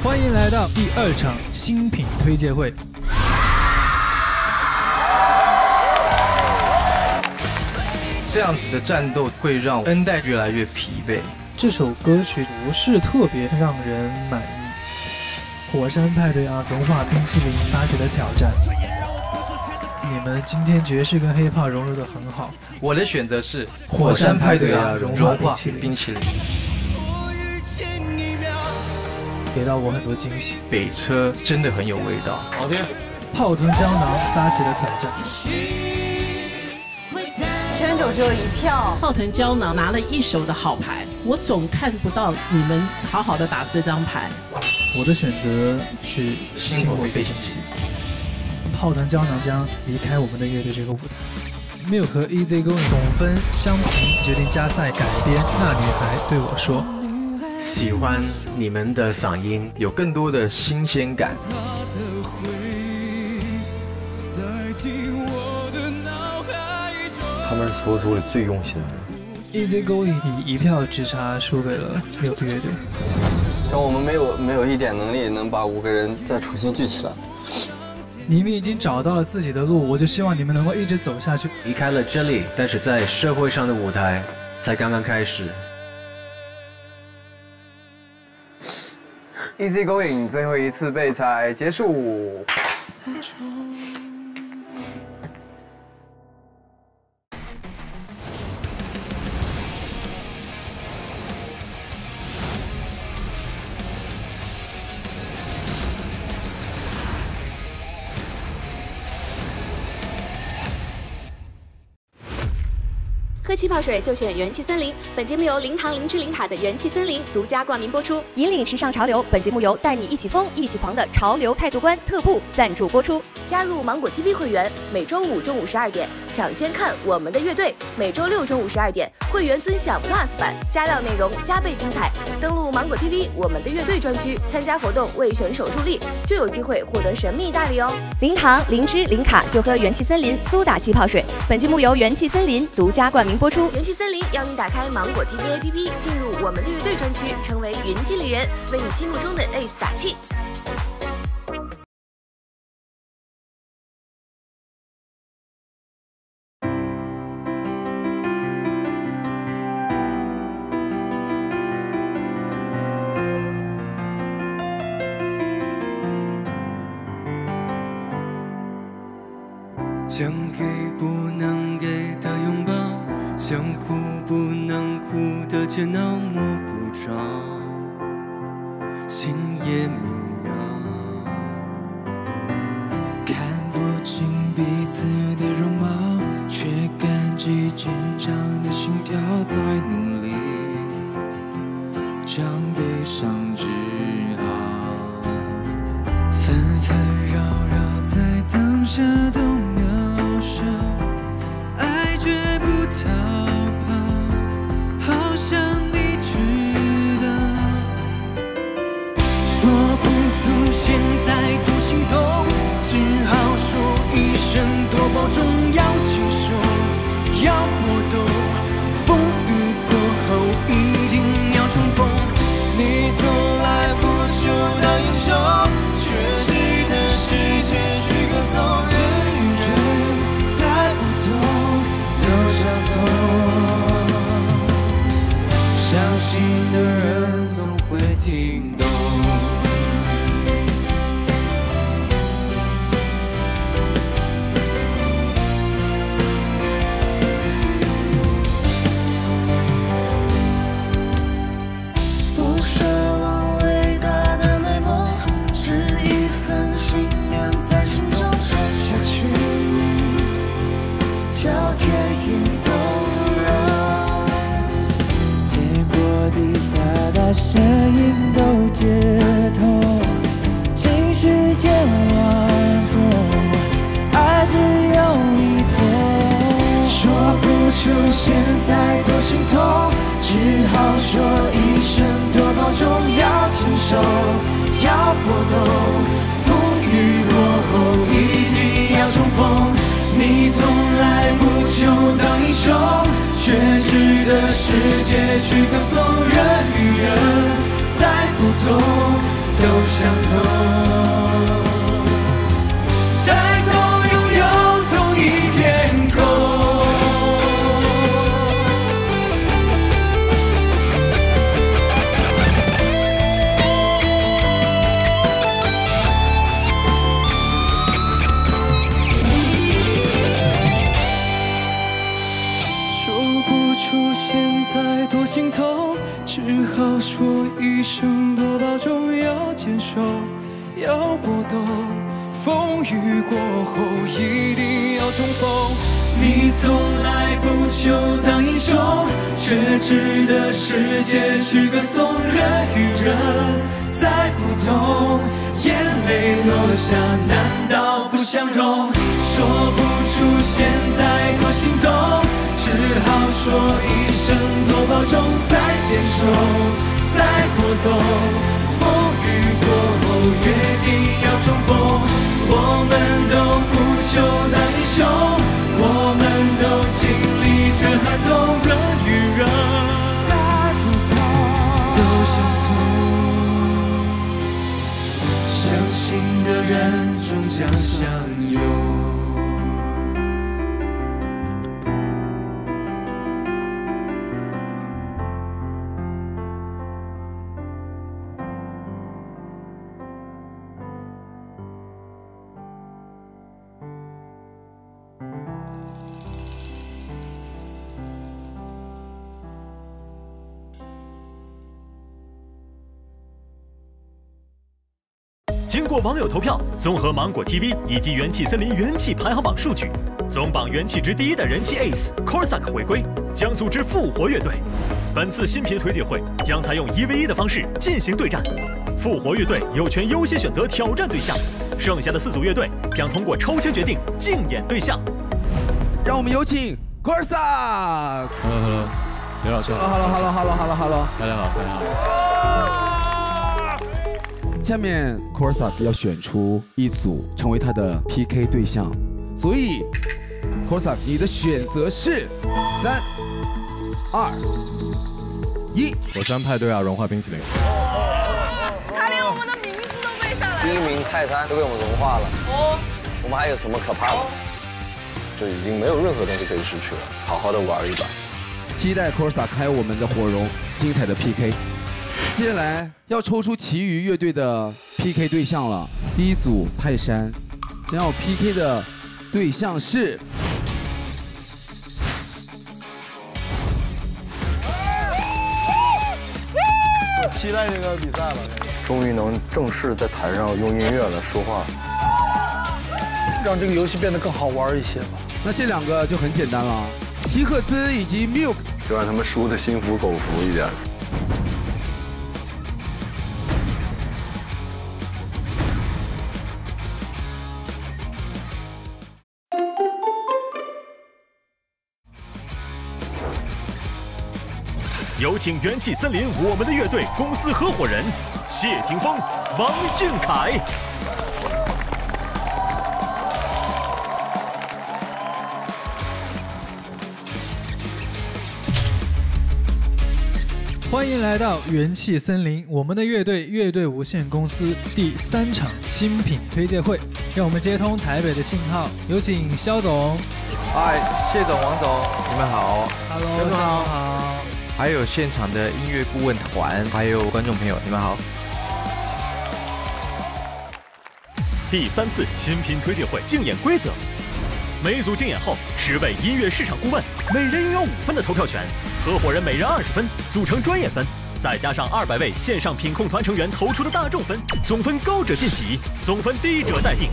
欢迎来到第2场新品推介会。这样子的战斗会让 N 代越来越疲惫。这首歌曲不是特别让人满意。火山派对啊，融化冰淇淋发起的挑战。你们今天爵士跟hiphop融入的很好。我的选择是火山派对啊，融化冰淇淋。给到我很多惊喜。北车真的很有味道，好听。泡腾胶囊发起的挑战。圈主只有1票，泡腾胶囊拿了1手的好牌，我总看不到你们好好的打这张牌。我的选择是星火飞行器。泡腾胶囊将离开我们的乐队这个舞台。Milk 和 Easy Going 总分相平，决定加赛改编。那女孩对我说。喜欢你们的嗓音，有更多的新鲜感。他们是所有组里最用心的人。Easy Going 以1票之差输给了Milk乐队。但我们没有一点能力能把5个人再重新聚起来。你们已经找到了自己的路，我就希望你们能够一直走下去。离开了这里，但是在社会上的舞台才刚刚开始。Easy Going 最后一次备采结束。喝气泡水就选元气森林。本节目由零糖零脂零卡的元气森林独家冠名播出。引领时尚潮流，本节目由带你一起疯一起狂的潮流态度观特步赞助播出。加入芒果 TV 会员，每周5中午12点抢先看我们的乐队；每周6中午12点会员尊享 Plus 版，加料内容加倍精彩。登录芒果 TV 我们的乐队专区，参加活动为选手助力，就有机会获得神秘大礼哦！零糖零脂零卡就喝元气森林苏打气泡水。本节目由元气森林独家冠名播出。元气森林邀你打开芒果 TV APP， 进入我们的乐队专区，成为云经理人，为你心目中的 Ace 打气。想给不能给的拥抱，想哭不能哭的煎熬，摸不着，心也明了，看不清彼此的容貌，却感激坚强的心跳，在努力将悲伤治好，纷纷扰扰在当下都渺小，爱绝不逃跑，好像你知道，说不出现在多心痛，只好说一声多保重，要接受，要搏斗，风雨过后一定要重逢。你从来不求当英雄，却值得世界去歌颂。人与人再不同，都相同，相信的人总会听懂。声音都接透，情绪间万种，爱只有一种。说不出现在多心痛，只好说一声多保重，要承受，要搏斗，风雨过后一定要重逢。你从来不求当英雄，却值得世界去歌颂。人与人再不同，都相同，再多拥有同一天空。说不出现在多心痛，只好说一声多保重，要坚守，要搏斗，风雨过后一定要重逢。你从来不求当英雄，却值得世界去歌颂。人与人再不同，眼泪落下难道不相容？说不出现在多心痛，只好说一声多保重，再坚守，再搏斗，风雨过后约定要重逢。我们都不求当英雄，我们都经历着寒冬，人与人再不同，都相同，相信的人终将相拥。经过网友投票，综合芒果 TV 以及元气森林元气排行榜数据，总榜元气值第一的人气 Ace Corsac 回归，将组织复活乐队。本次新品推介会将采用1v1的方式进行对战，复活乐队有权优先选择挑战对象，剩下的4组乐队将通过抽签决定竞演对象。让我们有请 Corsac。Hello， 刘老师。Hello。大家好。下面 Corsac 要选出一组成为他的 PK 对象，所以 Corsac 你的选择是3、2、1。火山派对啊，融化冰淇淋。他连我们的名字都背下来了。第1名泰山都被我们融化了。我们还有什么可怕的？就已经没有任何东西可以失去了，好好的玩一把。期待 Corsac 还有我们的火融精彩的 PK。接下来要抽出其余乐队的 PK 对象了。第一组泰山将要 PK 的对象是我期待这个比赛了，终于能正式在台上用音乐来说话，让这个游戏变得更好玩一些吧。那这2个就很简单了，希赫兹以及 Milk， 就让他们输得心服口服一点。有请元气森林我们的乐队公司合伙人谢霆锋、王俊凯。欢迎来到元气森林我们的乐队无限公司第3场新品推介会，让我们接通台北的信号，有请肖总。嗨，谢总、王总，你们好。Hello， 肖总好。还有现场的音乐顾问团，还有观众朋友，你们好。第3次新品推介会竞演规则：每组竞演后，10位音乐市场顾问，每人拥有5分的投票权，合伙人每人20分，组成专业分，再加上200位线上品控团成员投出的大众分，总分高者晋级，总分低者待定。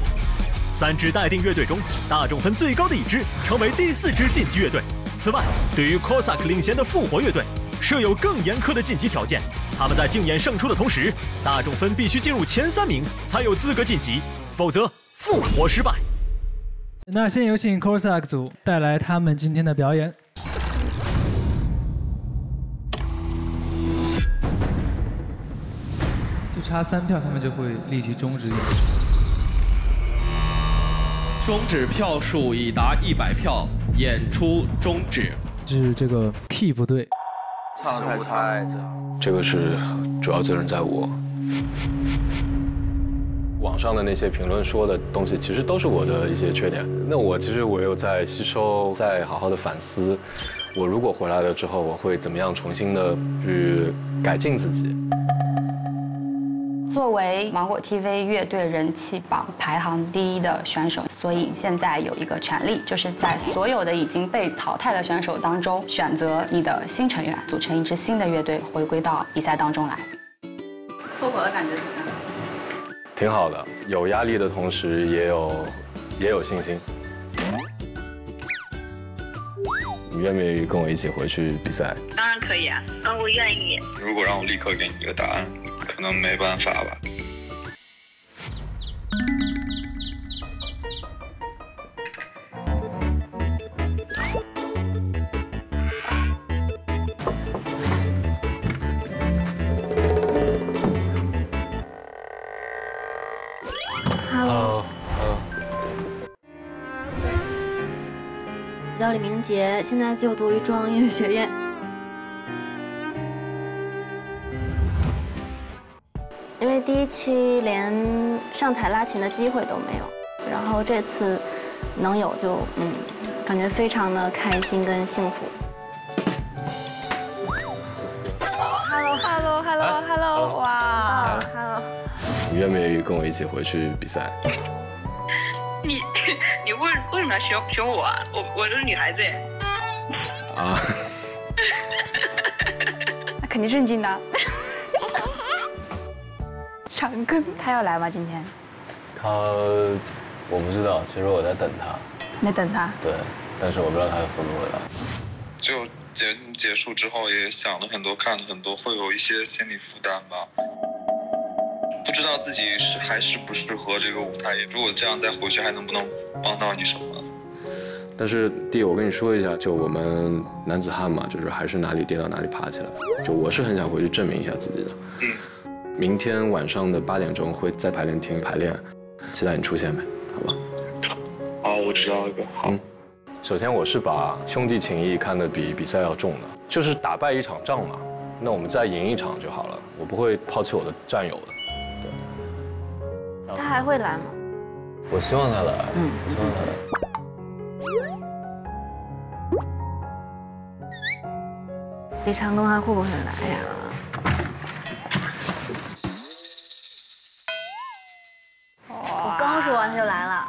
3支待定乐队中，大众分最高的一支成为第4支晋级乐队。此外，对于 Corsac 领衔的复活乐队，设有更严苛的晋级条件。他们在竞演胜出的同时，大众分必须进入前3名才有资格晋级，否则复活失败。那先有请 Corsac 组带来他们今天的表演。就差3票，他们就会立即终止演出。终止票数已达100票，演出终止。是这个 key 不对，唱得太差，这个是主要责任在我。网上的那些评论说的东西，其实都是我的一些缺点。那我其实我有在吸收，在好好的反思。我如果回来了之后，我会怎么样重新的去改进自己？作为芒果 TV 乐队人气榜排行第1的选手，所以现在有一个权利，就是在所有的已经被淘汰的选手当中，选择你的新成员，组成一支新的乐队，回归到比赛当中来。凑合的感觉怎么样？挺好的，有压力的同时也有信心。你愿不愿意跟我一起回去比赛？当然可以啊，我愿意。如果让我立刻给你一个答案，可能没办法吧。我叫李明洁，现在就读于中央音乐学院。因为第1期连上台拉琴的机会都没有，然后这次能有就感觉非常的开心跟幸福。Hello， 哇 ，Hello。你愿不愿意跟我一起回去比赛？你为什么要选我啊？我是女孩子耶。啊。那肯定是你的。长庚，他要来吗？今天？我不知道，其实我在等他。你等他？对，但是我不知道他会不会来。就节目结束之后，也想了很多，看了很多，会有一些心理负担吧。不知道自己还适不适合这个舞台，如果这样再回去，还能不能帮到你什么？但是弟，我跟你说一下，就我们男子汉嘛，就是还是哪里跌到哪里爬起来。就我是很想回去证明一下自己的。明天晚上的8点钟会在排练厅排练，期待你出现呗，好吧？好，我知道了。好。首先我是把兄弟情谊看得比比赛要重的，就是打败一场仗嘛，那我们再赢一场就好了，我不会抛弃我的战友的。他还会来吗？我希望他来，希望他来。李长庚还会不会来呀？我刚说完他就来了。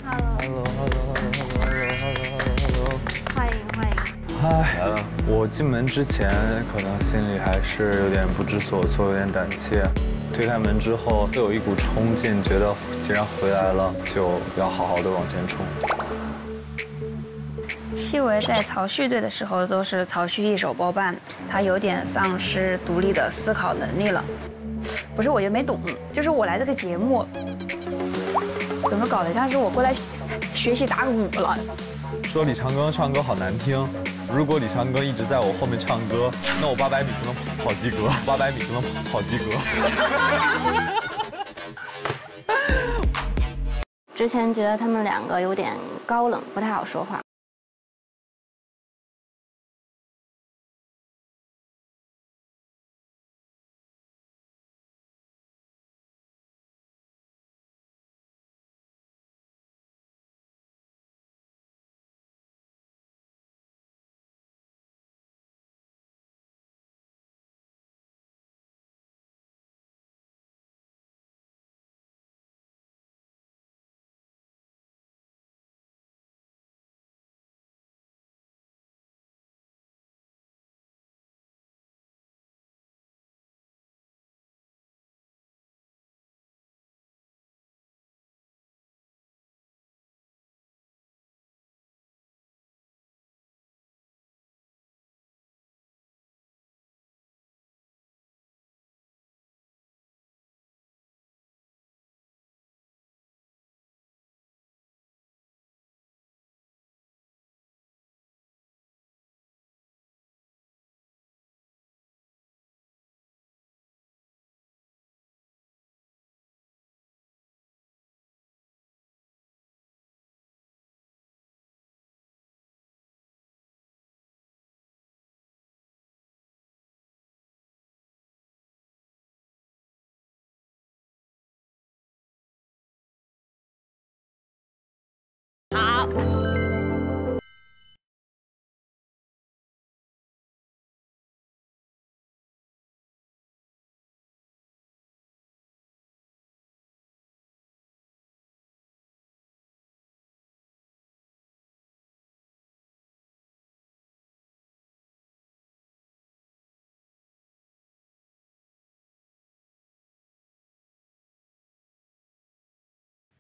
Hello， 欢迎。来了。我进门之前可能心里还是有点不知所措，有点胆怯。推开门之后，就有一股冲劲，觉得既然回来了，就要好好的往前冲。戚薇在曹旭队的时候都是曹旭一手包办，他有点丧失独立的思考能力了。不是，我就没懂，就是我来这个节目，怎么搞得像是我过来学习打鼓了？说李长庚唱歌好难听，如果李长庚一直在我后面唱歌，那我800米就能跑及格，800米就能跑及格。之前觉得他们2个有点高冷，不太好说话。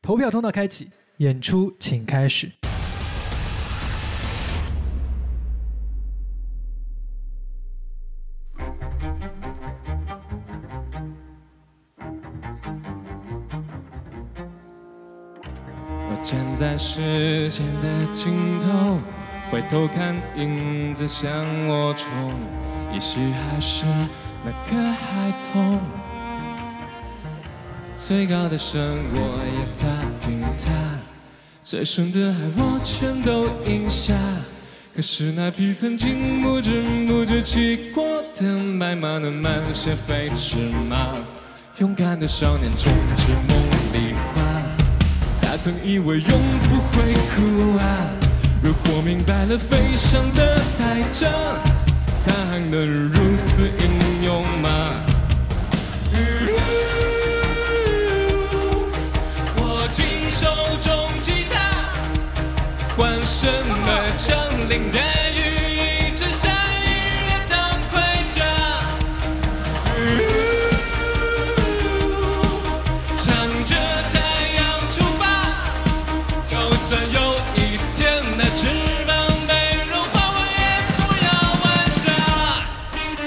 投票通道开启，演出请开始。我站在时间的尽头，回头看影子向我冲，依稀还是那个孩童。最高的山我也踏平它，最深的海我全都饮下。可是那匹曾经不知不觉骑过的白马，能慢些飞驰吗？勇敢的少年终至梦里花，他曾以为永不会哭啊。如果明白了飞翔的代价，他还能如此英勇吗？握紧手中吉他，换什么降临的羽翼，只剩音乐当盔甲。唱着太阳出发，就算有一天那翅膀被融化，我也不要玩耍。你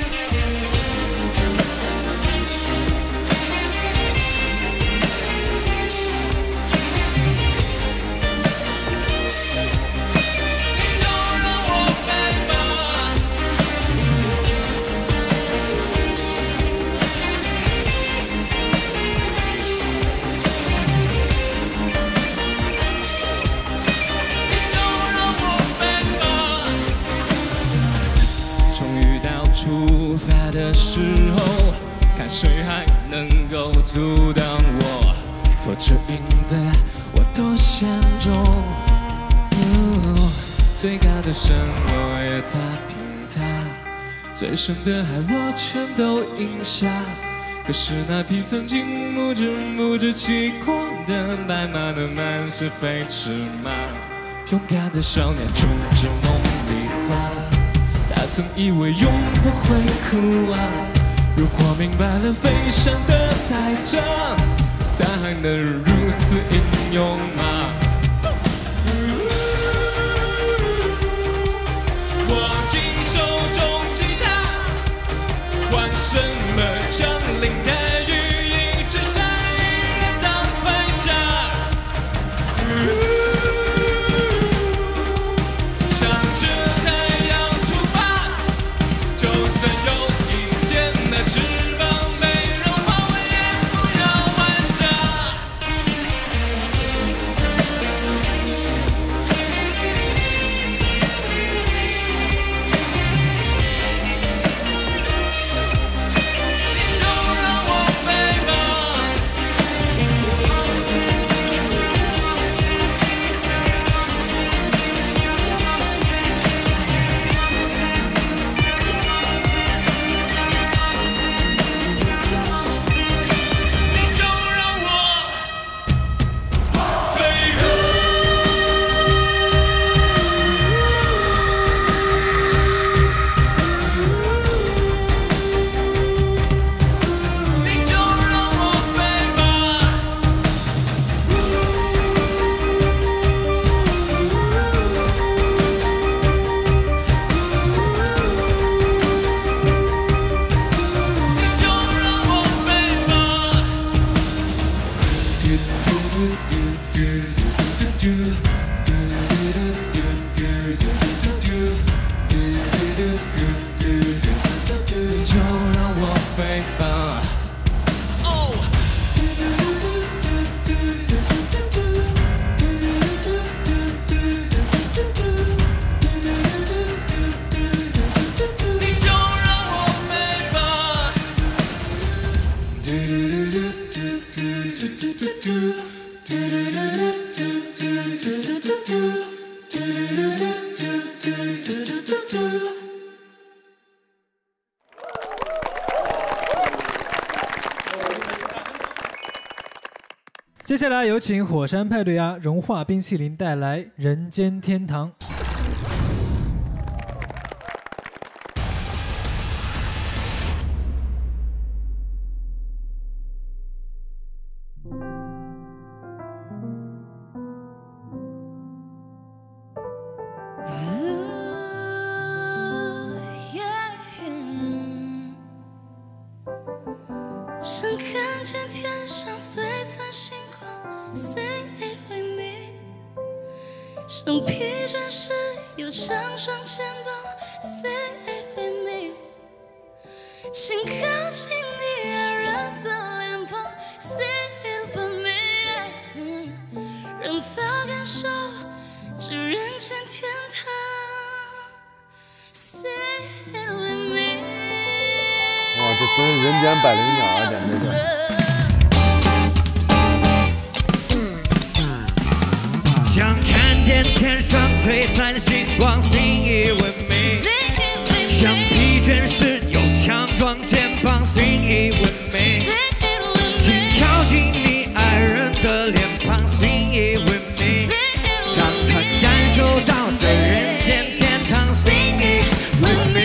就让我飞吧。终于到出发的时候，看谁还能够阻挡我，拖着影子我都陷中。最高的山我也踏平它，最深的海我全都饮下。可是那匹曾经不知不觉骑过的白马，能慢些飞驰吗？勇敢的少年终至梦里花，他曾以为永不会哭啊。如果明白了飞翔的代价，他还能如此英勇吗？握紧手中吉他，换什么降临的羽翼，只剩音乐当盔甲。向着太阳出发，就算有一天那翅膀被融化，我也不要玩耍。你就让我飞吧。你就让我飞吧。你就让我飞吧。你就让我飞吧。你就让我飞吧。哦。你就让我飞吧。接下来有请火山派对鸭融化冰淇淋带来《人间天堂》。想看见天上璀璨星光 ，Say it with me。想疲倦时有强壮肩膀 ，Say it with me。请靠近你爱人的脸庞 ，Say it with me。让他感受这人间天堂 ，Say it with me。哇，这真是人间百灵鸟啊，简直是！想看见天上璀璨星光 ，Sing it with me。想疲倦时有强壮肩膀 ，Sing it with me。请靠近你爱人的脸庞 ，Sing it with me。让他感受到这人间天堂 ，Sing it with me。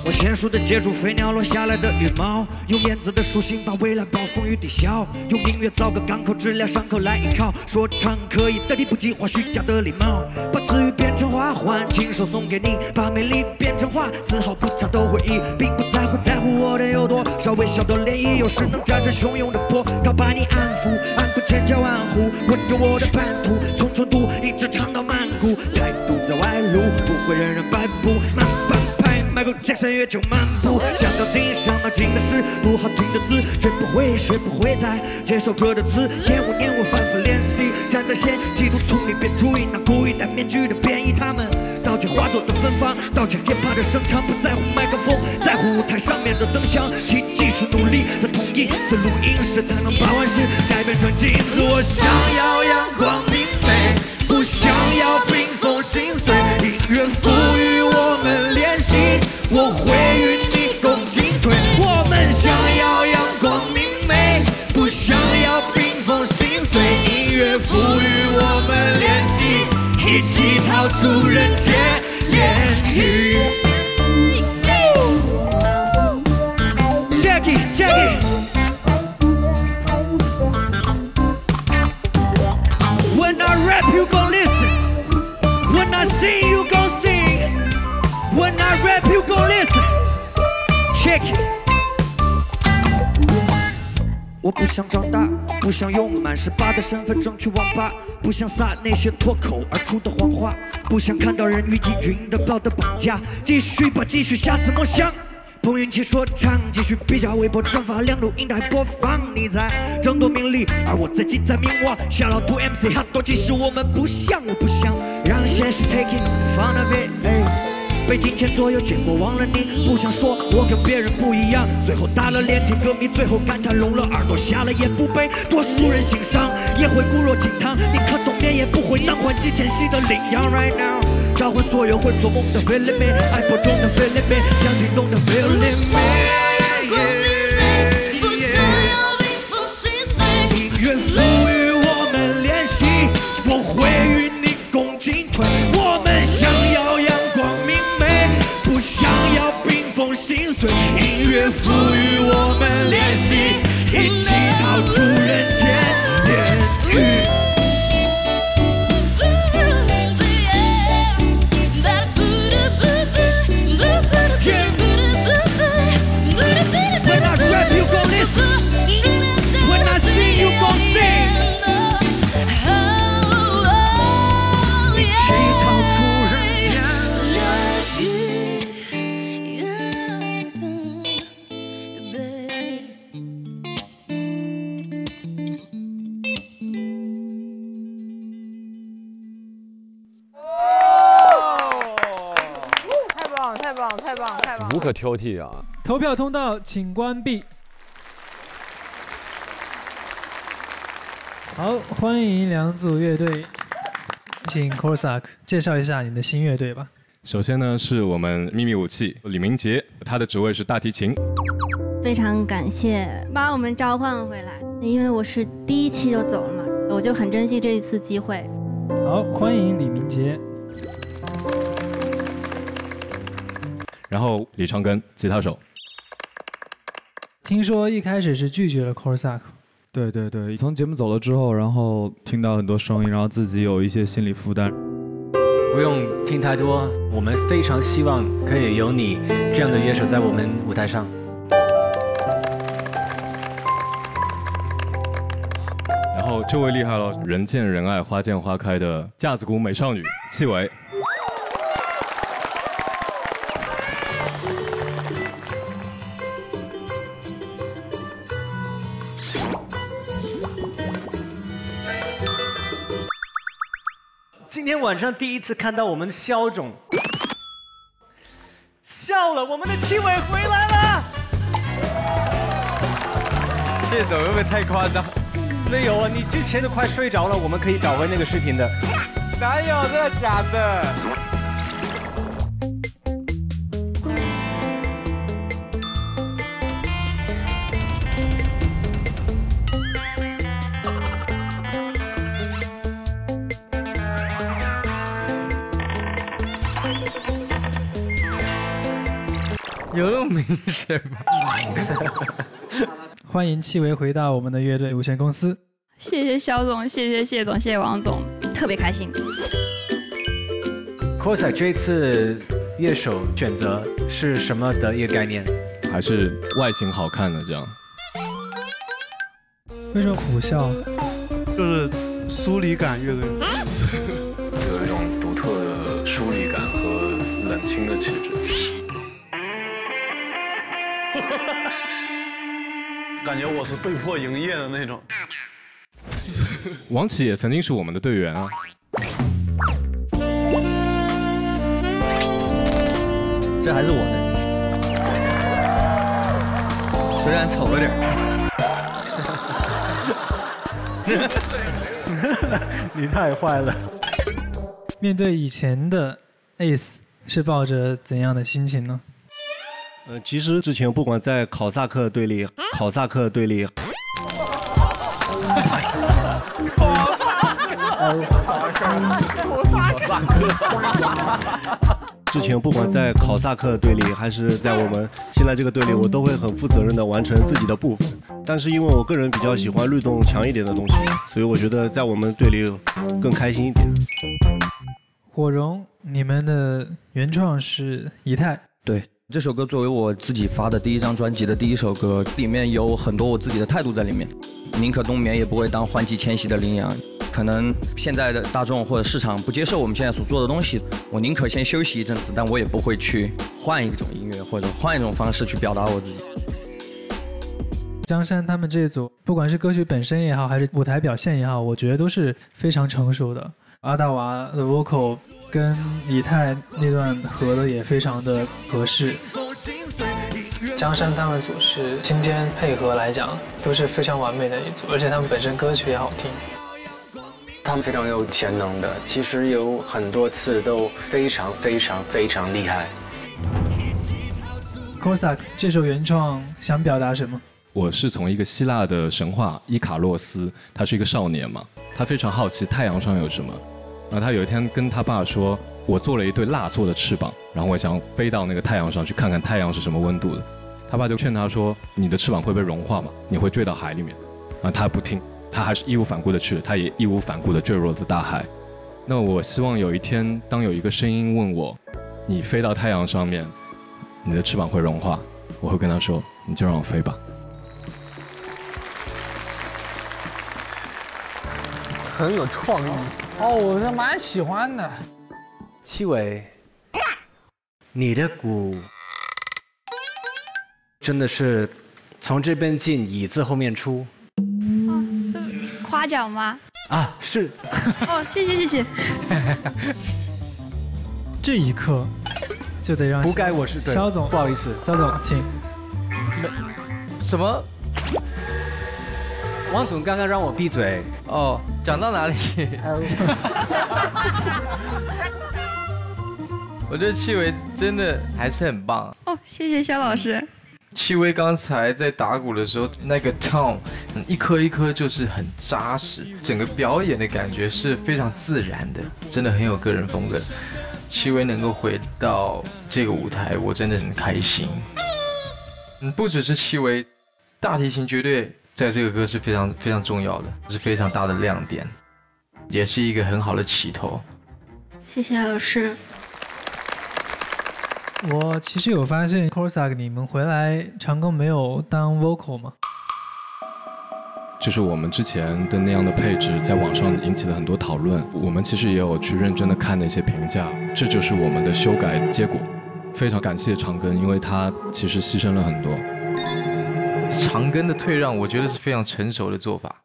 我娴熟地接住飞鸟落下来的羽毛，用燕子的书信把未来暴风雨抵消，用音乐造个港口，治疗伤口来依靠。说唱可以代替不计划虚假的礼貌，把词语变成花环，亲手送给你，把美丽变成画，丝毫不差的回忆，并不在乎我的有多少微小的涟漪，有时能战胜汹涌的波涛，把你安抚，安过千家万户，温柔我的版图，从成都一直唱到曼谷，态度在外露，不会人人摆布，慢半拍。Michael Jackson 月球漫步，想到底想到尽的是不好听的字，学不会在这首歌的词。前5年我反复练习，站在线，嫉妒聪明别注意那故意戴面具的变异，他们盗窃花朵的芬芳，盗窃 hiphop 的声场，不在乎麦克风，在乎舞台上面的灯箱。其技术努力的统一，在录音室才能把万事改变成镜子。我想要阳光明媚，不想要冰封心碎，音乐赋予我们练习。我会与你共进退，我们想要阳光明媚，不想要冰封心碎。音乐赋予我们练习，一起逃出人间炼狱。Jackie When I rap you gon' listen, When I sing you gon' sing，When I rap you gon' listen, check it。 我不想长大，不想用满18的身份证去网吧，不想撒那些脱口而出的谎话，不想看到人云亦云的道德绑架，继续吧，继续下次梦想。碰运气说唱，继续比较微博转发量录音带播放，你在争夺名利，而我在积攒名望。Shout out to MC 很多，其实我们不像，我不想让现实 taking fun of it。被金钱左右，结果忘了你。不想说我跟别人不一样，最后打了连天歌迷，最后感叹聋了耳朵，瞎了也不被多数人欣赏，也会固若金汤，宁可冬眠也不会囊换季前夕的羚羊。Right now， 召唤所有会做梦的 Feeling me， 爱播中的 Feeling me， 想听懂的 Feeling me。音乐赋予我们练习，我会与你共进退。我们想要阳光明媚，不想要冰封心碎。音乐赋予我们练习，一起逃出人间炼狱。When I rap, you gon' listen. When I sing, you gon' sing. 一起逃出人间炼狱。太棒了，太棒了，太棒了，太棒了！无可挑剔啊！投票通道请关闭。好，欢迎两组乐队，请 Corsac 介绍一下你的新乐队吧。首先呢，是我们秘密武器李明杰，他的职位是大提琴。非常感谢把我们召唤回来，因为我是第一期就走了嘛，我就很珍惜这一次机会。好，欢迎李明杰。然后李长庚，吉他手。听说一开始是拒绝了 Corsac。对对对，从节目走了之后，然后听到很多声音，然后自己有一些心理负担。不用听太多，我们非常希望可以有你这样的乐手在我们舞台上。这位厉害了，人见人爱、花见花开的架子鼓美少女戚薇。今天晚上第一次看到我们肖总笑了，我们的戚薇回来了。谢总会不会太夸张？没有啊，你之前都快睡着了，我们可以找回那个视频的。哪有，真的假的？有那么明显吗？欢迎戚薇回到我们的乐队有限公司。谢谢肖总，谢谢谢总，谢谢王总，特别开心。Corsac 这次乐手选择是什么的一个概念？还是外形好看的这样。为什么苦笑？就是疏离感乐队。有一种独特的疏离感和冷清的气质。感觉我是被迫营业的那种。王启也曾经是我们的队员啊。这还是我的，虽然丑了点。你太坏了。面对以前的 Ace， 是抱着怎样的心情呢？其实之前不管在考萨克队里，之前不管在考萨克队里，还是在我们现在这个队里，我都会很负责任地完成自己的部分。但是因为我个人比较喜欢律动强一点的东西，所以我觉得在我们队里更开心一点。火绒，你们的原创是仪态。对。这首歌作为我自己发的第一张专辑的第一首歌，里面有很多我自己的态度在里面。宁可冬眠也不会当换季迁徙的羚羊。可能现在的大众或者市场不接受我们现在所做的东西，我宁可先休息一阵子，但我也不会去换一种音乐或者换一种方式去表达我自己。江山他们这一组，不管是歌曲本身也好，还是舞台表现也好，我觉得都是非常成熟的。阿大娃的 vocal 跟以太那段合的也非常的合适。江山他们组是今天配合来讲都是非常完美的一组，而且他们本身歌曲也好听。他们非常有潜能的，其实有很多次都非常厉害。Corsac 这首原创想表达什么？我是从一个希腊的神话伊卡洛斯，他是一个少年嘛，他非常好奇太阳上有什么。然后他有一天跟他爸说：“我做了一对蜡做的翅膀，然后我想飞到那个太阳上去看看太阳是什么温度的。”他爸就劝他说：“你的翅膀会被融化嘛，你会坠到海里面。”然后他不听，他还是义无反顾的去了，他也义无反顾的坠入了大海。那我希望有一天，当有一个声音问我：“你飞到太阳上面，你的翅膀会融化。”我会跟他说：“你就让我飞吧。”很有创意哦，我是蛮喜欢的。戚薇，你的鼓真的是从这边进，椅子后面出。夸奖吗？啊，是。哦，谢谢。这一刻就得让不该我是肖总，不好意思，肖总，请。什么？王总刚刚让我闭嘴。哦，讲到哪里？我觉得戚薇真的还是很棒。哦，谢谢肖老师。戚薇刚才在打鼓的时候，那个 tone 一颗一颗就是很扎实，整个表演的感觉是非常自然的，真的很有个人风格。戚薇能够回到这个舞台，我真的很开心。不只是戚薇，大提琴绝对在这个歌是非常重要的，是非常大的亮点，也是一个很好的起头。谢谢老师。我其实有发现 Corsac 你们回来长庚没有当 vocal 吗？就是我们之前的那样的配置，在网上引起了很多讨论。我们其实也有去认真的看那些评价，这就是我们的修改结果。非常感谢长庚，因为他其实牺牲了很多。长庚的退让，我觉得是非常成熟的做法，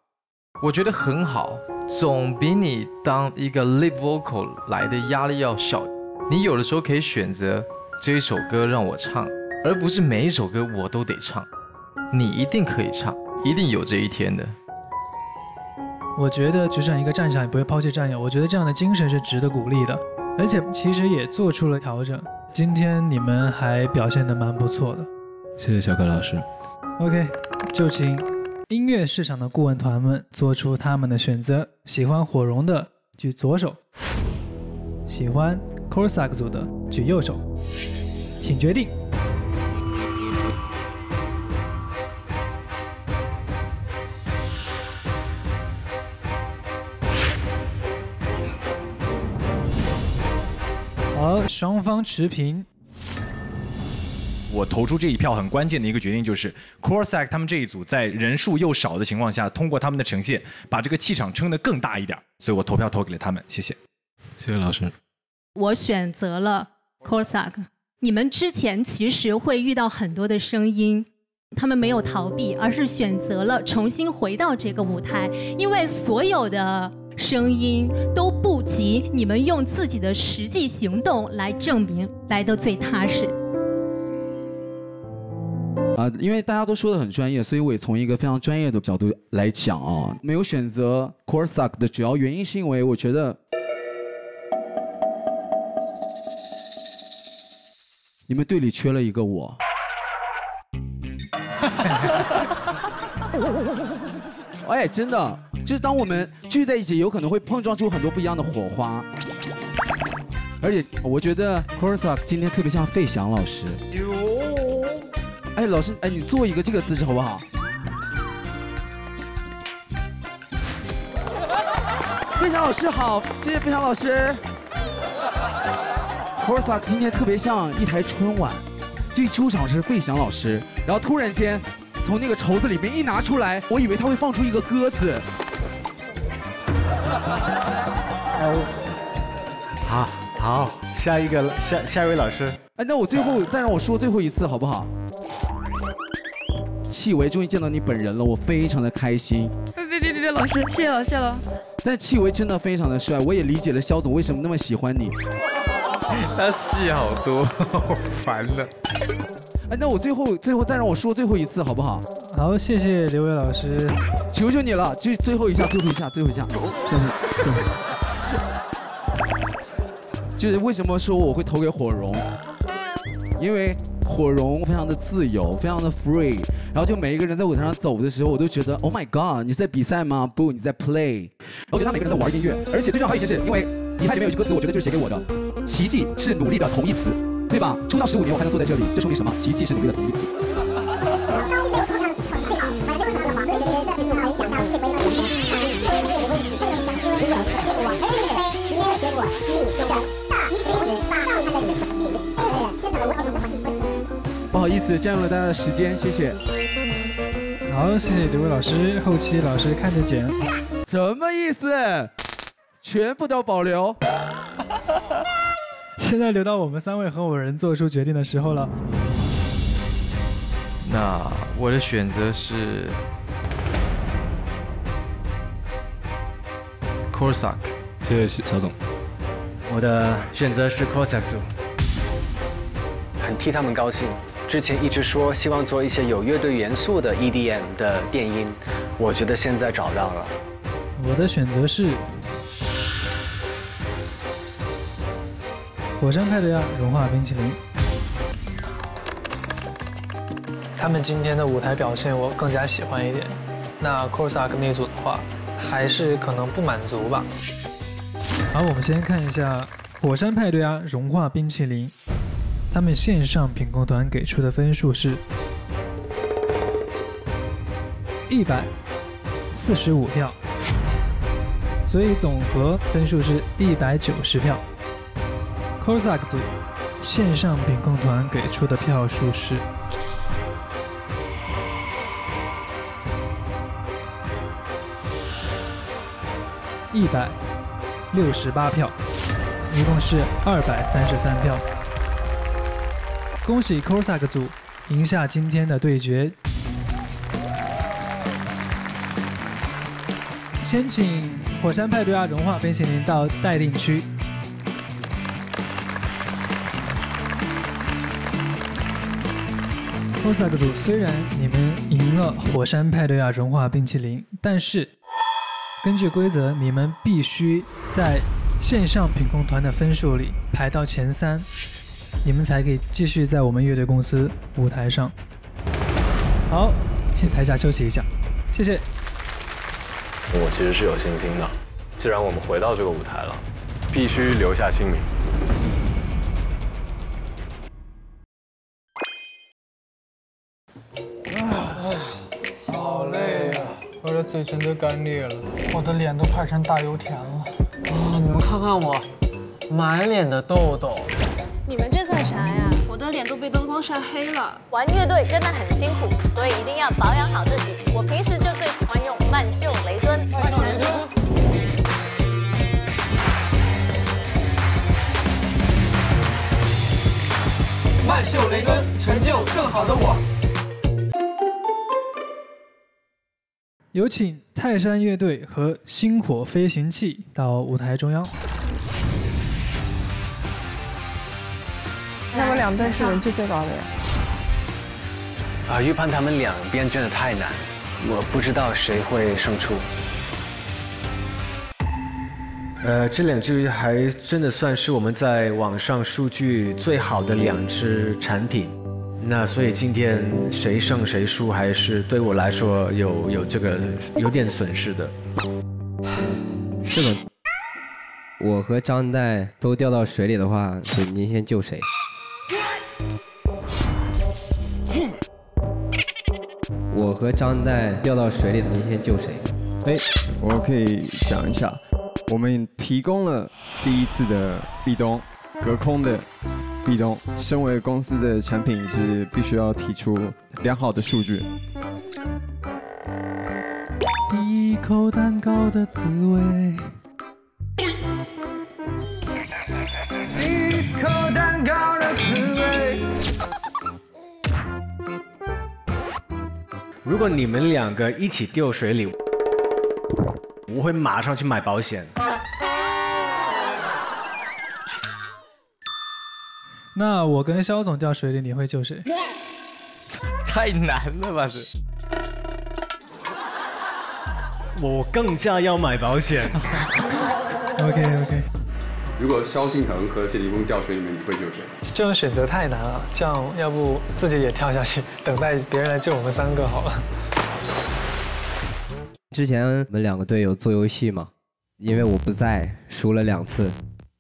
我觉得很好，总比你当一个 lead vocal 来的压力要小。你有的时候可以选择这一首歌让我唱，而不是每一首歌我都得唱。你一定可以唱，一定有这一天的。我觉得就像一个战场也不会抛弃战友，我觉得这样的精神是值得鼓励的，而且其实也做出了调整。今天你们还表现得蛮不错的，谢谢小可老师。OK， 就请音乐市场的顾问团们做出他们的选择。喜欢火绒的举左手，喜欢 Corsac 组的举右手，请决定。好，双方持平。我投出这一票很关键的一个决定就是 Corsac 他们这一组在人数又少的情况下，通过他们的呈现，把这个气场撑得更大一点，所以我投票投给了他们，谢谢。谢谢老师。我选择了 Corsac。你们之前其实会遇到很多的声音，他们没有逃避，而是选择了重新回到这个舞台，因为所有的声音都不及你们用自己的实际行动来证明来得最踏实。因为大家都说的很专业，所以我也从一个非常专业的角度来讲啊，没有选择 Corsac 的主要原因是因为我觉得你们队里缺了一个我。哎，真的，就是当我们聚在一起，有可能会碰撞出很多不一样的火花。而且我觉得 Corsac 今天特别像费翔老师。哎，老师，哎，你做一个这个姿势好不好？费翔老师好，谢谢费翔老师。Corsac 今天特别像一台春晚，这出场是费翔老师，然后突然间从那个绸子里面一拿出来，我以为他会放出一个鸽子。好，下一位老师。哎，那我最后再让我说最后一次好不好？戚薇终于见到你本人了，我非常的开心。别，老师，谢谢了。但戚薇真的非常的帅，我也理解了肖总为什么那么喜欢你。他戏好多，好烦的。哎，那我最后再让我说最后一次好不好？好，谢谢刘伟老师，求求你了，就最后一下，谢谢。就是为什么说我会投给火绒？因为火绒非常的自由，非常的 free， 然后就每一个人在舞台上走的时候，我都觉得 Oh my God， 你是在比赛吗？不，你在 play。我觉得他每个人在玩音乐，而且最重要还有一件事，因为你看里面有句歌词，我觉得就是写给我的，奇迹是努力的同义词，对吧？出道15年我还能坐在这里，这说明什么？奇迹是努力的同义词。不好意思，占用了大家的时间，谢谢。好，谢谢刘伟老师，后期老师看着剪。什么意思？全部都保留。现在留到我们3位合伙人做出决定的时候了。那我的选择是 Corsac。谢谢小总。我的选择是 Corsac。很替他们高兴。之前一直说希望做一些有乐队元素的 EDM 的电音，我觉得现在找到了。我的选择是火山派对啊，融化冰淇淋。他们今天的舞台表现我更加喜欢一点。那 Corsac 那组的话，还是可能不满足吧。好，我们先看一下火山派对啊，融化冰淇淋。他们线上评控团给出的分数是145票，所以总和分数是190票。Corsac 组线上评控团给出的票数是168票，一共是233票。恭喜 Corsac 组赢下今天的对决。先请火山派对亚融化冰淇淋到待定区。Corsac 组虽然你们赢了火山派对亚融化冰淇淋，但是根据规则，你们必须在线上品控团的分数里排到前3，你们才可以继续在我们乐队公司舞台上。好，先台下休息一下，谢谢。我其实是有信心的，既然我们回到这个舞台了，必须留下姓名。好累啊！我的嘴唇都干裂了，我的脸都快成大油田了。啊，你们看看我，满脸的痘痘。你们这算啥呀？我的脸都被灯光晒黑了。玩乐队真的很辛苦，所以一定要保养好自己。我平时就最喜欢用曼秀雷敦。曼秀雷敦。曼秀雷敦，成就更好的我。有请泰山乐队和星火飞行器到舞台中央。他们2队是人气最高的呀。预判他们两边真的太难，我不知道谁会胜出。这2支还真的算是我们在网上数据最好的2支产品。那所以今天谁胜谁输，还是对我来说有这个有点损失的。这个，我和张岱都掉到水里的话，您先救谁？我和张岱掉到水里的，您先救谁？哎，我可以讲一下，我们提供了第1次的壁咚，隔空的壁咚。身为公司的产品是必须要提出良好的数据。第一口蛋糕的滋味。一口蛋糕的滋味。如果你们2个一起掉水里，我会马上去买保险。那我跟肖总掉水里，你会救谁？太难了吧这。我更加要买保险。OK。如果萧敬腾和谢霆锋掉水里面，你会救谁？这种选择太难了，这样要不自己也跳下去，等待别人来救我们3个好了。之前我们2个队友做游戏嘛，因为我不在，输了2次。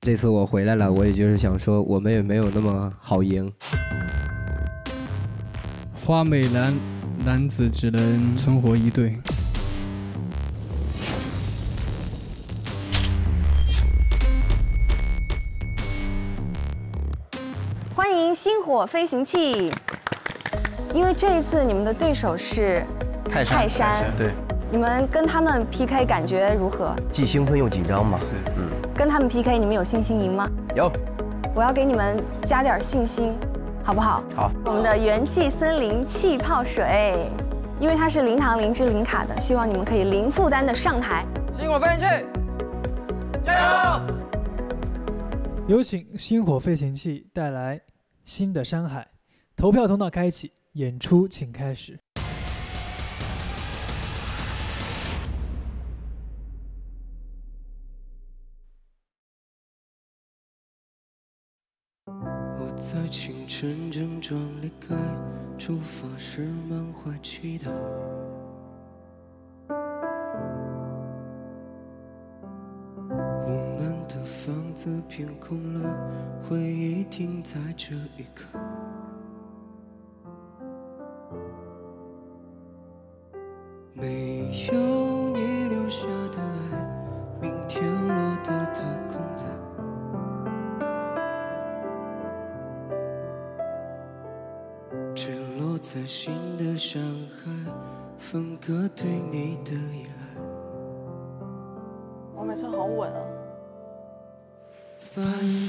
这次我回来了，我也就是想说，我们也没有那么好赢。花美男男子只能存活1队。欢迎星火飞行器，因为这一次你们的对手是泰山，对，你们跟他们 PK 感觉如何？既兴奋又紧张嘛。是，跟他们 PK 你们有信心赢吗？有。我要给你们加点信心，好不好？好。我们的元气森林气泡水，因为它是0糖0脂0卡的，希望你们可以零负担的上台。星火飞行器，加油！有请星火飞行器带来新的山海，投票通道开启，演出请开始。我在清晨郑重离开，出发时满怀期待。我们的房子偏空了，回忆停在这一刻。没有你留下的爱，明天落得太空白。坠落在新的山海，分割对你的依赖。王美唱好稳啊。翻越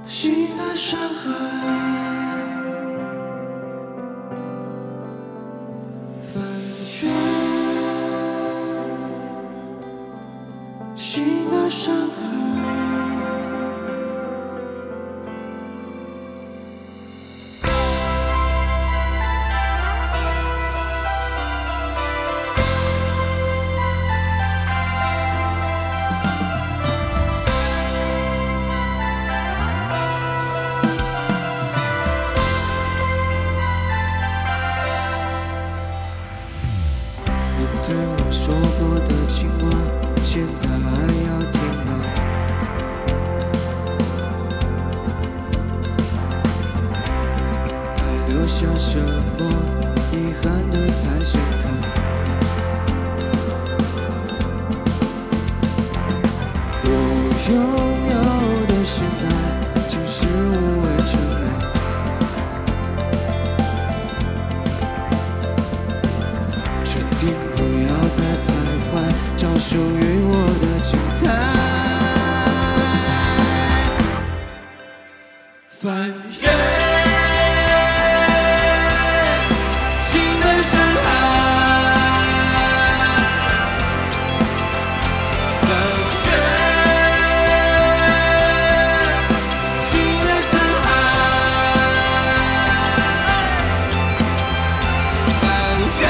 新的山海，翻越新的山海。对我说过的情话，现在还要听吗？还留下什么遗憾的太深刻？我拥有的现在，只是无谓尘埃。决定不要再徘徊，找属于我的精彩。翻越新的深海，翻越新的深海，翻越。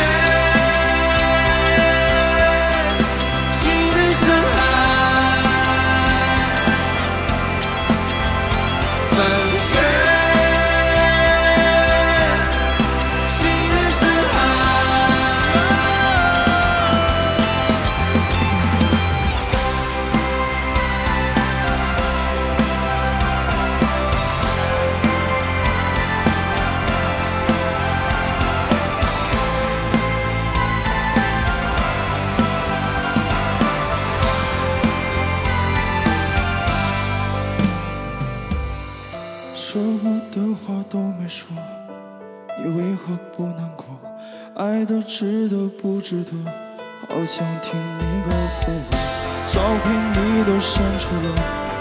说过的话都没说，你为何不难过？爱的值得不值得？好想听你告诉我。照片你都删除了，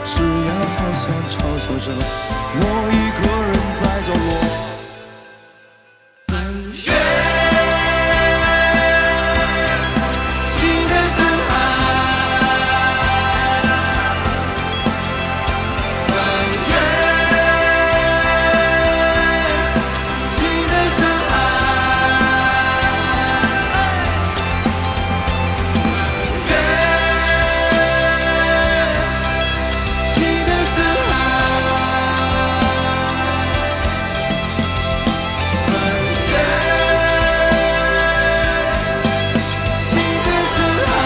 只要好像嘲笑着我一个人在角落。翻越新的深海，翻越新的深海，翻越新的深海，翻越新的深海。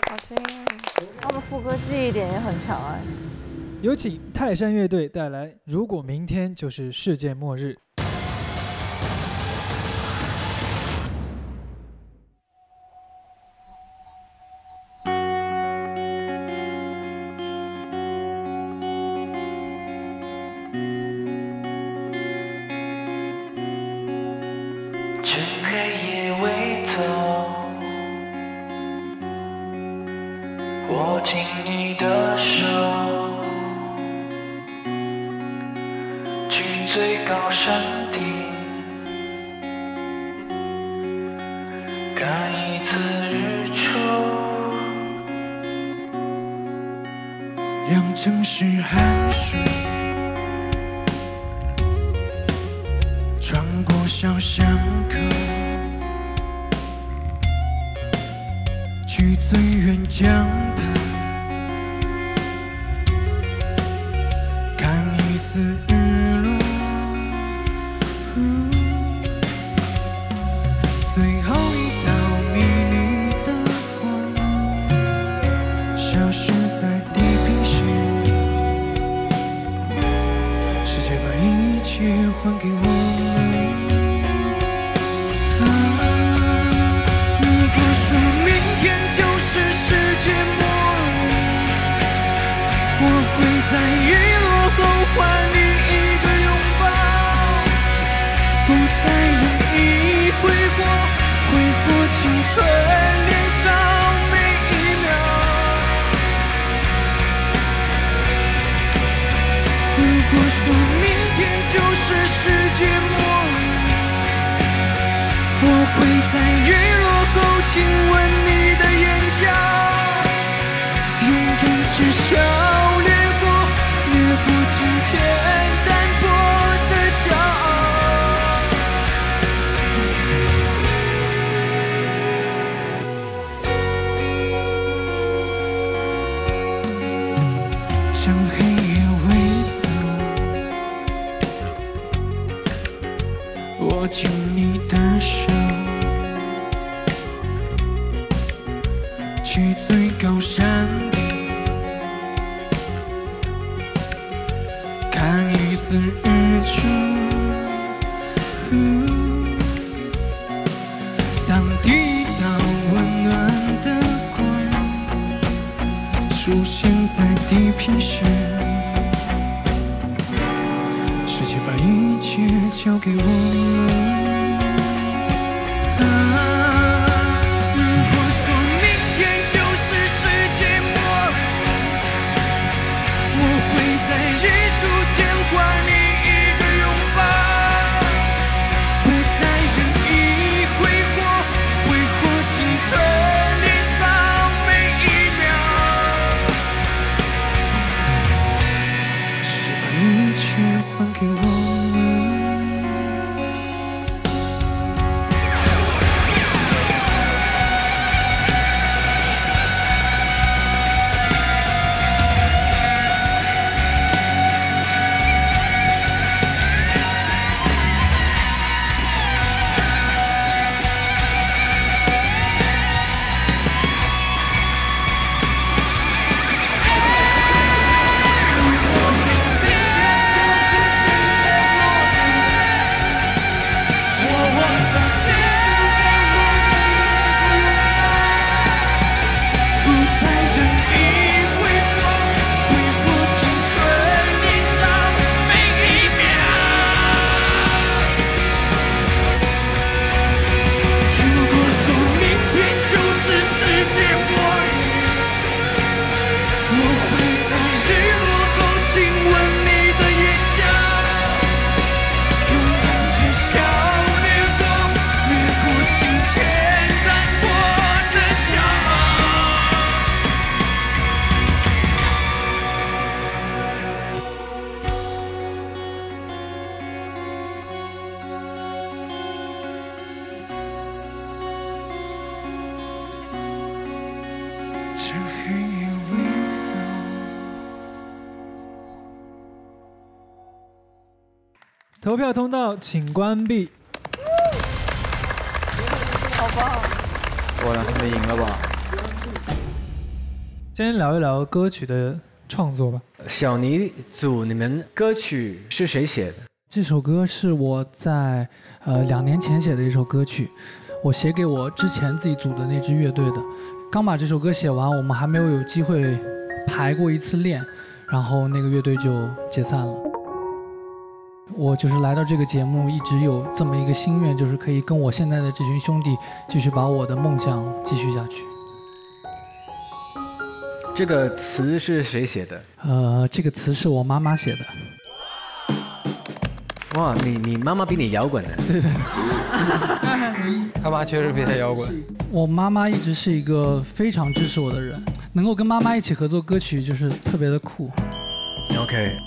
好听，他们副歌记忆点也很强哎。有请泰山乐队带来《如果明天就是世界末日》。趁黑夜未走，握紧你的手，去最高山顶，看一次日出，让城市汗水穿过小巷口，去最远江滩，看一次日落。最后一道迷离的光，消失在地平线，世界把一切还给我们。春脸上每一秒。如果说明天就是世界末日，我会在日落后亲吻你的眼角，勇敢是笑掠过情切淡薄的骄傲，像黑夜微走，握紧你的手，去最高山顶看一丝日出。当地道温暖的光出现在地平线，世界把一切交给我们。如果说明天就是世界末日，我会在日出前还你一个拥抱，不再任意挥霍青春脸上每一秒，世界把一切还给我们。投票通道请关闭。好棒！果然他们赢了吧？先聊一聊歌曲的创作吧。小尼组，你们歌曲是谁写的？这首歌是我在2年前写的一首歌曲，我写给我之前自己组的那支乐队的。刚把这首歌写完，我们还没有机会排过一次练，然后那个乐队就解散了。我就是来到这个节目，一直有这么一个心愿，就是可以跟我现在的这群兄弟继续把我的梦想继续下去。这个词是谁写的？这个词是我妈妈写的。哇，你妈妈比你摇滚呢？对对。他妈确实比他摇滚。我妈妈一直是一个非常支持我的人，能够跟妈妈一起合作歌曲就是特别的酷。OK。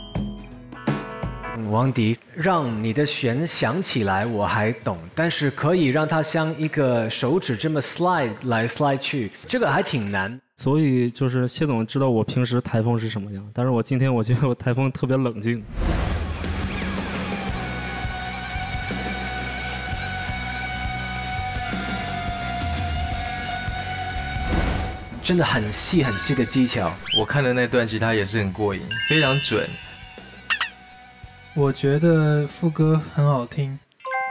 王迪，让你的弦响起来我还懂，但是可以让它像一个手指这么 slide 来 slide 去，这个还挺难。所以就是谢总知道我平时台风是什么样，但是我今天我觉得我台风特别冷静。真的很细很细的技巧。我看的那段吉他也是很过瘾，非常准。我觉得副歌很好听，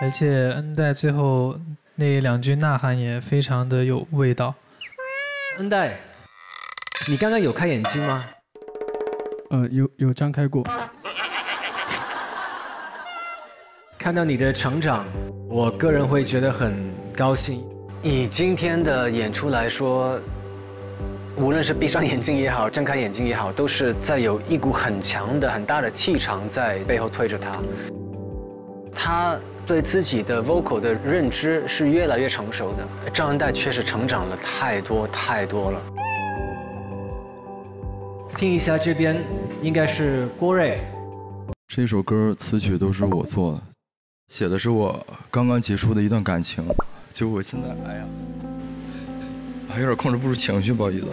而且恩代最后那2句呐喊也非常的有味道。恩代，你刚刚有开眼睛吗？有张开过。看到你的成长，我个人会觉得很高兴。以今天的演出来说，无论是闭上眼睛也好，睁开眼睛也好，都是在有一股很强的、很大的气场在背后推着他。他对自己的 vocal 的认知是越来越成熟的。张恩代确实成长了太多了。听一下这边，应该是郭瑞。这首歌词曲都是我做的，写的是我刚刚结束的一段感情。就我现在，哎呀，还有点控制不住情绪，不好意思。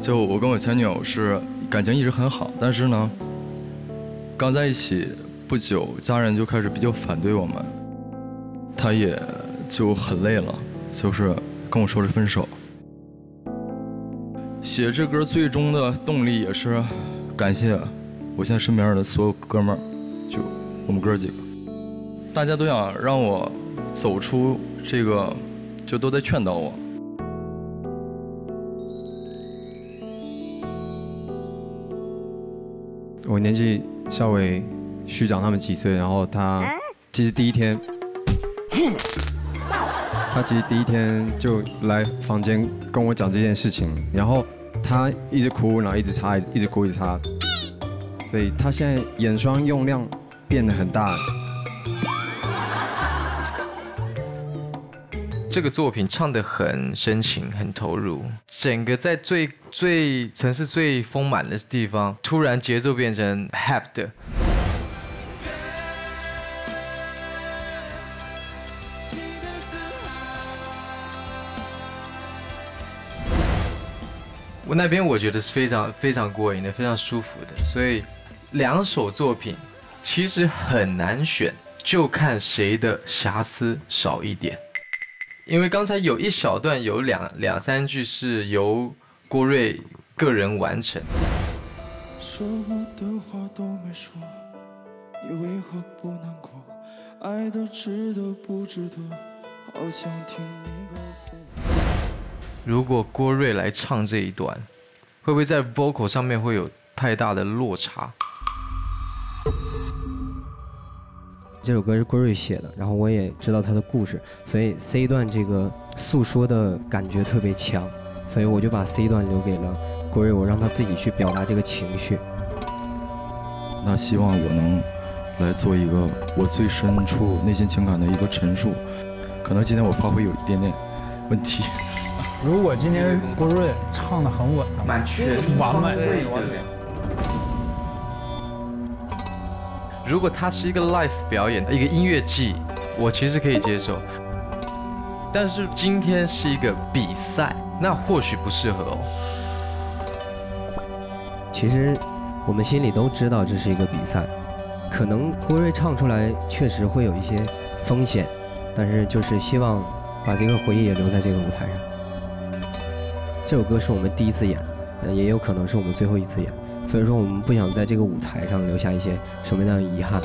就我跟我前女友是感情一直很好，但是呢，刚在一起不久，家人就开始比较反对我们，她也就很累了，就是跟我说是分手。写这歌最终的动力也是感谢我现在身边的所有哥们儿，就我们哥几个，大家都想让我走出这个，就都在劝导我。我年纪稍微虚长他们几岁，然后他其实第一天就来房间跟我讲这件事情，然后他一直哭，然后一直擦，一直哭一直擦，所以他现在眼霜用量变得很大。这个作品唱得很深情，很投入，整个在最城市最丰满的地方，突然节奏变成 half 的。我那边我觉得是非常过瘾的，非常舒服的，所以2首作品其实很难选，就看谁的瑕疵少一点。因为刚才有一小段有两三句是由郭瑞个人完成。说我的话都没说，你为何不难过？爱的值得不值得？好想听你告诉我。如果郭瑞来唱这一段，会不会在 vocal 上面会有太大的落差？这首歌是郭瑞写的，然后我也知道他的故事，所以 C 段这个诉说的感觉特别强，所以我就把 C 段留给了郭瑞，我让他自己去表达这个情绪。那希望我能来做一个我最深处内心情感的一个陈述，可能今天我发挥有一点点问题。如果今天郭瑞唱得很稳，蛮确完美。如果它是一个 live 表演，一个音乐季，我其实可以接受。但是今天是一个比赛，那或许不适合哦。其实我们心里都知道这是一个比赛，可能郭瑞唱出来确实会有一些风险，但是就是希望把这个回忆也留在这个舞台上。这首歌是我们第一次演，也有可能是我们最后一次演。所以说，我们不想在这个舞台上留下一些什么样的遗憾。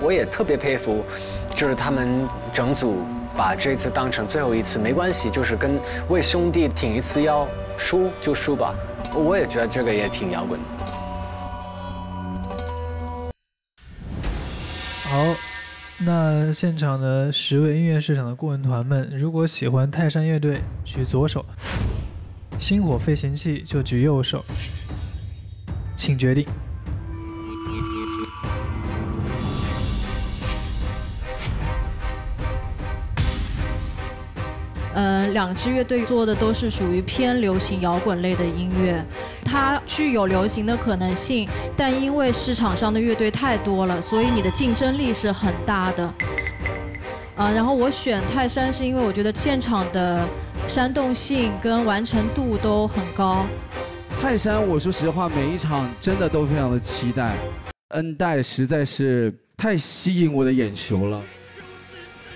我也特别佩服，就是他们整组把这次当成最后一次，没关系，就是跟为兄弟挺一次腰，输就输吧。我也觉得这个也挺摇滚的。好，那现场的10位音乐市场的顾问团们，如果喜欢泰山乐队，举左手。星火飞行器就举右手，请决定。2支乐队做的都是属于偏流行摇滚类的音乐，它具有流行的可能性，但因为市场上的乐队太多了，所以你的竞争力是很大的。然后我选泰山是因为我觉得现场的煽动性跟完成度都很高。泰山，我说实话，每一场真的都非常的期待。恩代实在是太吸引我的眼球了。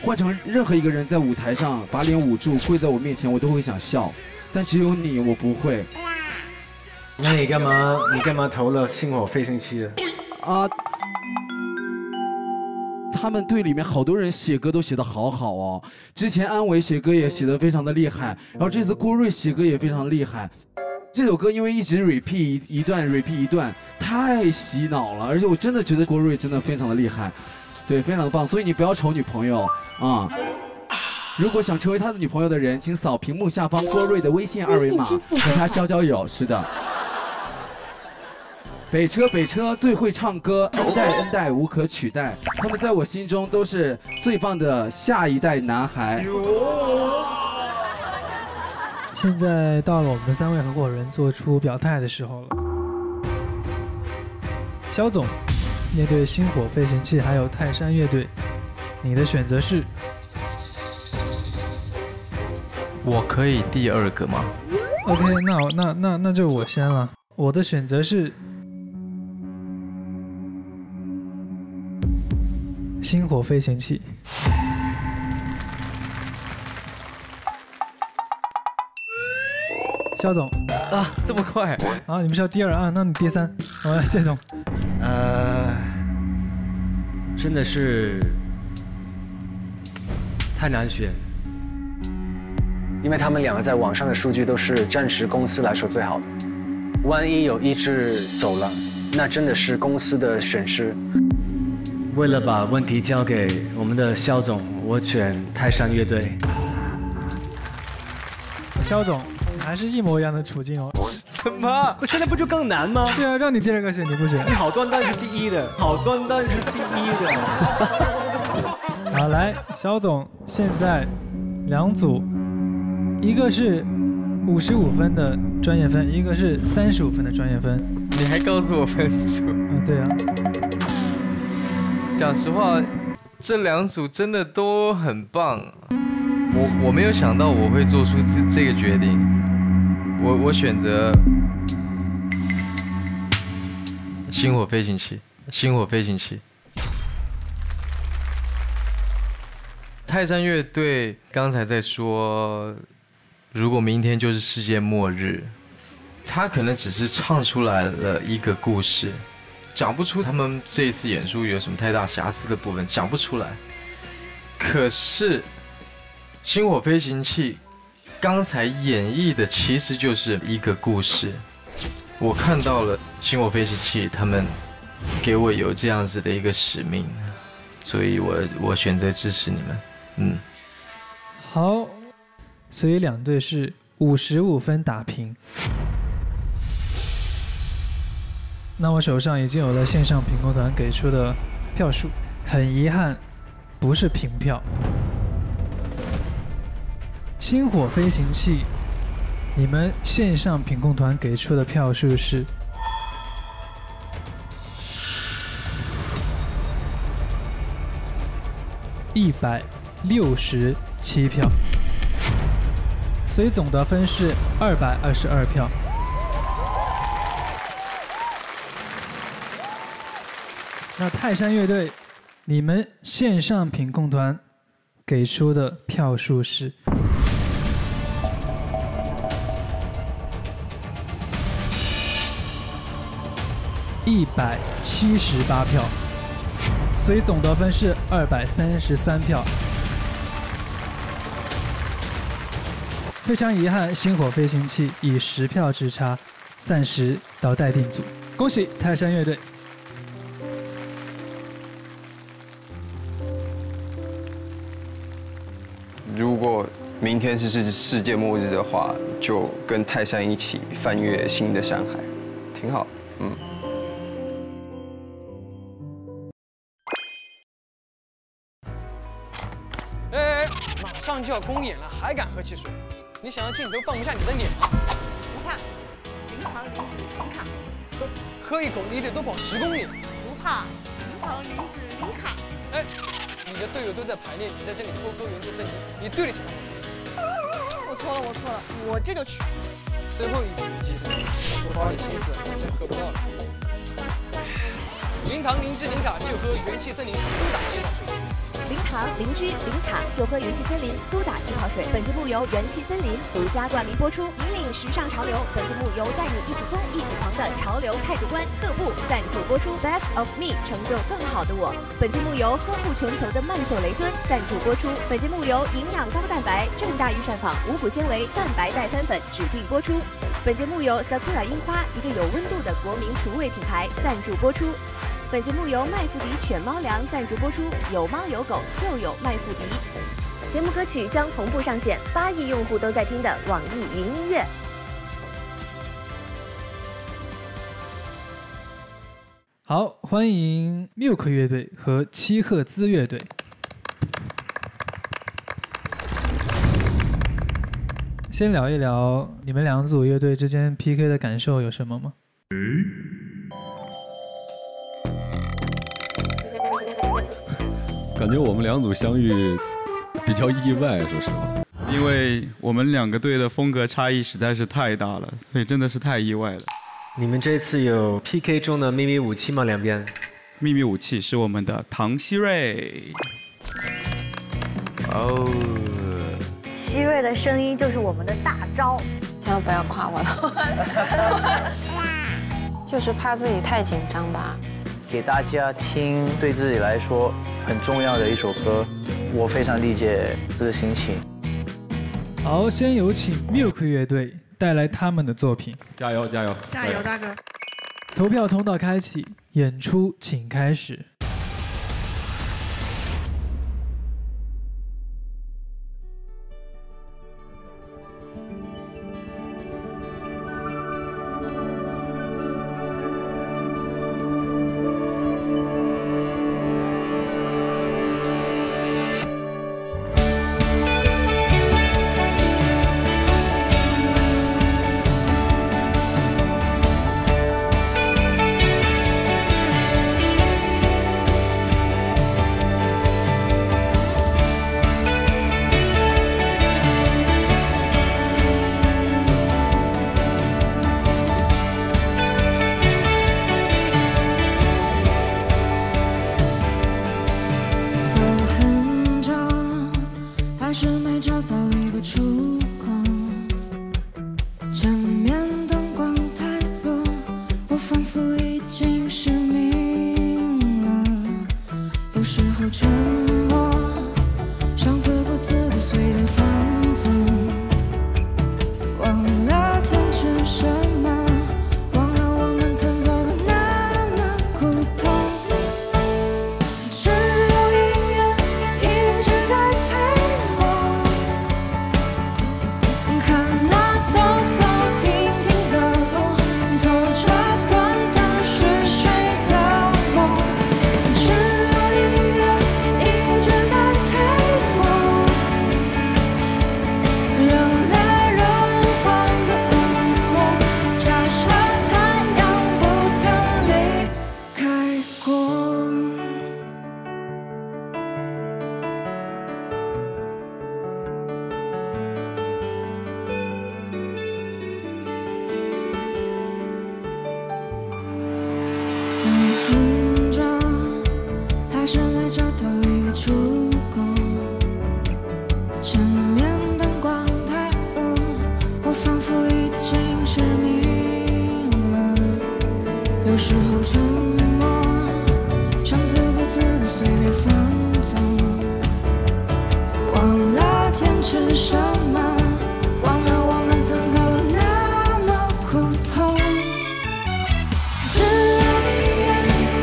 换成任何一个人在舞台上把脸捂住跪在我面前，我都会想笑，但只有你，我不会。那你干嘛投了星火飞行器啊？他们队里面好多人写歌都写得好好哦，之前安伟写歌也写得非常的厉害，然后这次郭瑞写歌也非常厉害。这首歌因为一直 repeat 一段 repeat 一段，太洗脑了，而且我真的觉得郭瑞真的非常的厉害。对，非常的棒。所以你不要愁女朋友啊。如果想成为他的女朋友的人，请扫屏幕下方郭瑞的微信二维码，和他交友。是的。北车最会唱歌，恩代无可取代。他们在我心中都是最棒的下一代男孩。现在到了我们3位合伙人做出表态的时候了。肖总，面对星火飞行器还有泰山乐队，你的选择是？我可以第2个吗 ？OK， 那就我先了。我的选择是星火飞行器。肖总啊，这么快啊？你们是要第2啊？那你第3。好了，谢总。真的是太难选，因为他们2个在网上的数据都是暂时公司来说最好的。万一有一支走了，那真的是公司的损失。为了把问题交给我们的肖总，我选泰山乐队。肖总，还是一模一样的处境哦。什么？现在不就更难吗？对啊，让你第2个选，你不选？你好端端是第1的，好端端是第1的。好，来，肖总，现在2组，一个是55分的专业分，一个是35分的专业分。你还告诉我分数？对啊。讲实话，这2组真的都很棒。我没有想到我会做出这个决定。我选择星火飞行器。泰山乐队刚才在说，如果明天就是世界末日，他可能只是唱出来了一个故事，讲不出他们这一次演出有什么太大瑕疵的部分，讲不出来。可是星火飞行器刚才演绎的其实就是一个故事，我看到了星火飞行器他们给我有这样子的一个使命，所以我选择支持你们。好，所以2队是55分打平。那我手上已经有了线上评估团给出的票数，很遗憾，不是平票。星火飞行器，你们线上评控团给出的票数是167票，所以总得分是222票。那泰山乐队，你们线上评控团给出的票数是178票，所以总得分是233票。非常遗憾，星火飞行器以10票之差暂时倒待定组。恭喜泰山乐队！如果明天是世界末日的话，就跟泰山一起翻越新的山海，挺好。马上就要公演了，还敢喝汽水？你想要镜头放不下你的脸吗？不怕，零糖零脂零卡。喝一口你得多跑10公里。不怕，零糖零脂零卡。哎，你的队友都在排练，你在这里偷喝元气森林，你对得起他吗？我错了，我这就去。最后一瓶元气森林，多花点心思，真喝不到了。零糖零脂零卡，就喝元气森林苏打气泡水。零糖、零脂、零卡，就喝元气森林苏打气泡水。本节目由元气森林独家冠名播出，引领时尚潮流。本节目由带你一起疯、一起狂的潮流态度观特步赞助播出。Best of Me， 成就更好的我。本节目由呵护全球的曼秀雷敦赞助播出。本节目由营养高蛋白、正大御膳坊五谷纤维蛋白代餐粉指定播出。本节目由 Sakura 樱花，一个有温度的国民厨卫品牌赞助播出。本节目由麦富迪犬猫粮赞助播出，有猫有狗就有麦富迪。节目歌曲将同步上线8亿用户都在听的网易云音乐。好，欢迎 Milk 乐队和七赫兹乐队。先聊一聊你们两组乐队之间 PK 的感受有什么吗？感觉我们两组相遇比较意外，说实话，因为我们两个队的风格差异实在是太大了，所以真的是太意外了。你们这次有 PK 中的秘密武器吗？两边？秘密武器是我们的唐希瑞。哦，希瑞的声音就是我们的大招。千万不要夸我了，就是怕自己太紧张吧。给大家听，对自己来说很重要的一首歌，我非常理解这个心情。好，先有请 Milk 乐队带来他们的作品。加油，加油，加油，大哥！投票通道开启，演出请开始。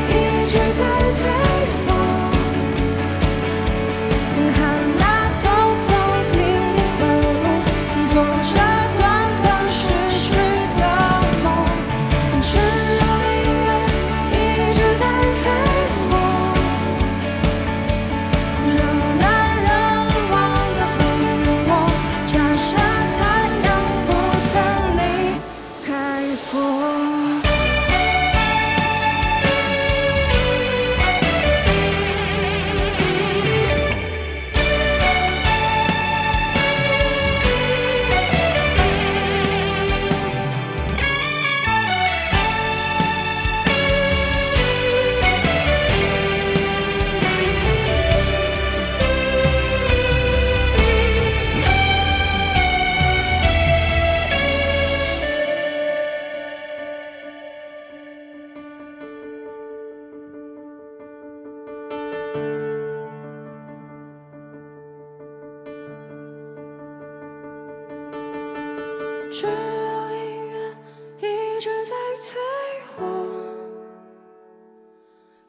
一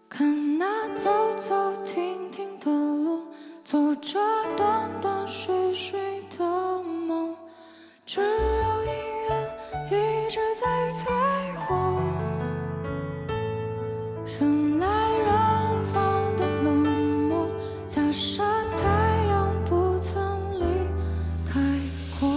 看那走走停停的路，做着断断续续的梦，只有音乐一直在陪我，人来人往的冷漠，假设太阳不曾离开过。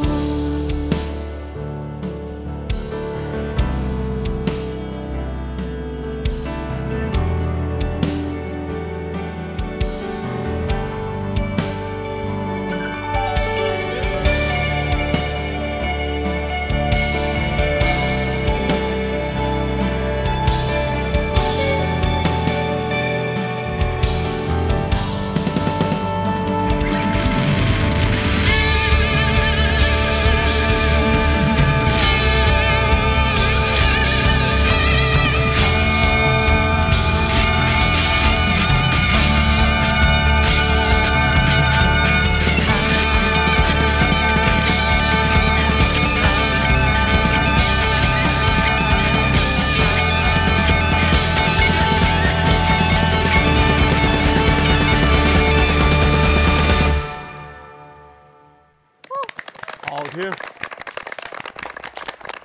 好听。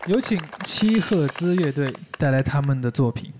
有请七赫兹乐队带来他们的作品。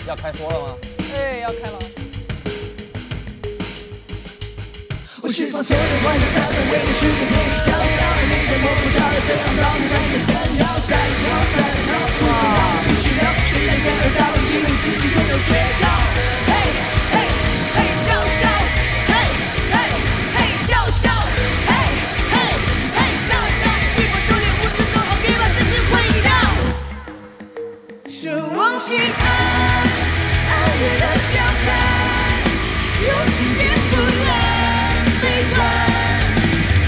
要开说了吗？对，要开了。我释放所有幻想，它在为你世界陪你皎笑，你在摸不着的飞航道路，让你的闪耀。下一秒，不想要继续聊，谁能掩耳盗铃，因为自己拥有绝招。嘿，嘿，嘿，叫嚣！嘿，嘿，嘿，叫嚣！嘿，嘿，嘿，叫嚣！去把手里无字走好，别把自己毁掉。守望星。爱越的调侃，用情节不能背叛，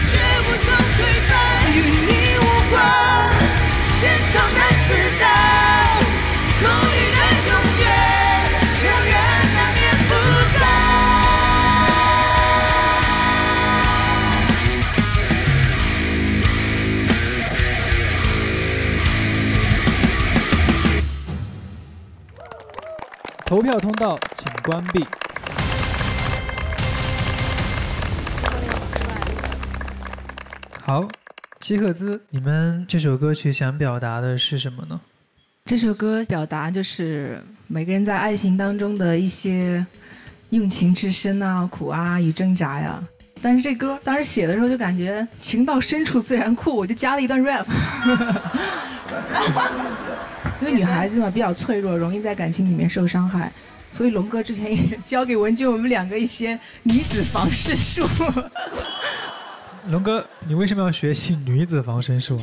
绝不总推翻，与你无关。潜藏的子弹，空余的永远，让人难免不甘。投票通道请关闭。好，七赫兹，你们这首歌曲想表达的是什么呢？这首歌表达就是每个人在爱情当中的一些用情至深啊、苦啊与挣扎呀。但是这歌当时写的时候就感觉情到深处自然酷，我就加了一段 rap。因为女孩子嘛比较脆弱，容易在感情里面受伤害，所以龙哥之前也教给文君我们两个一些女子防身术。龙哥，你为什么要学习女子防身术？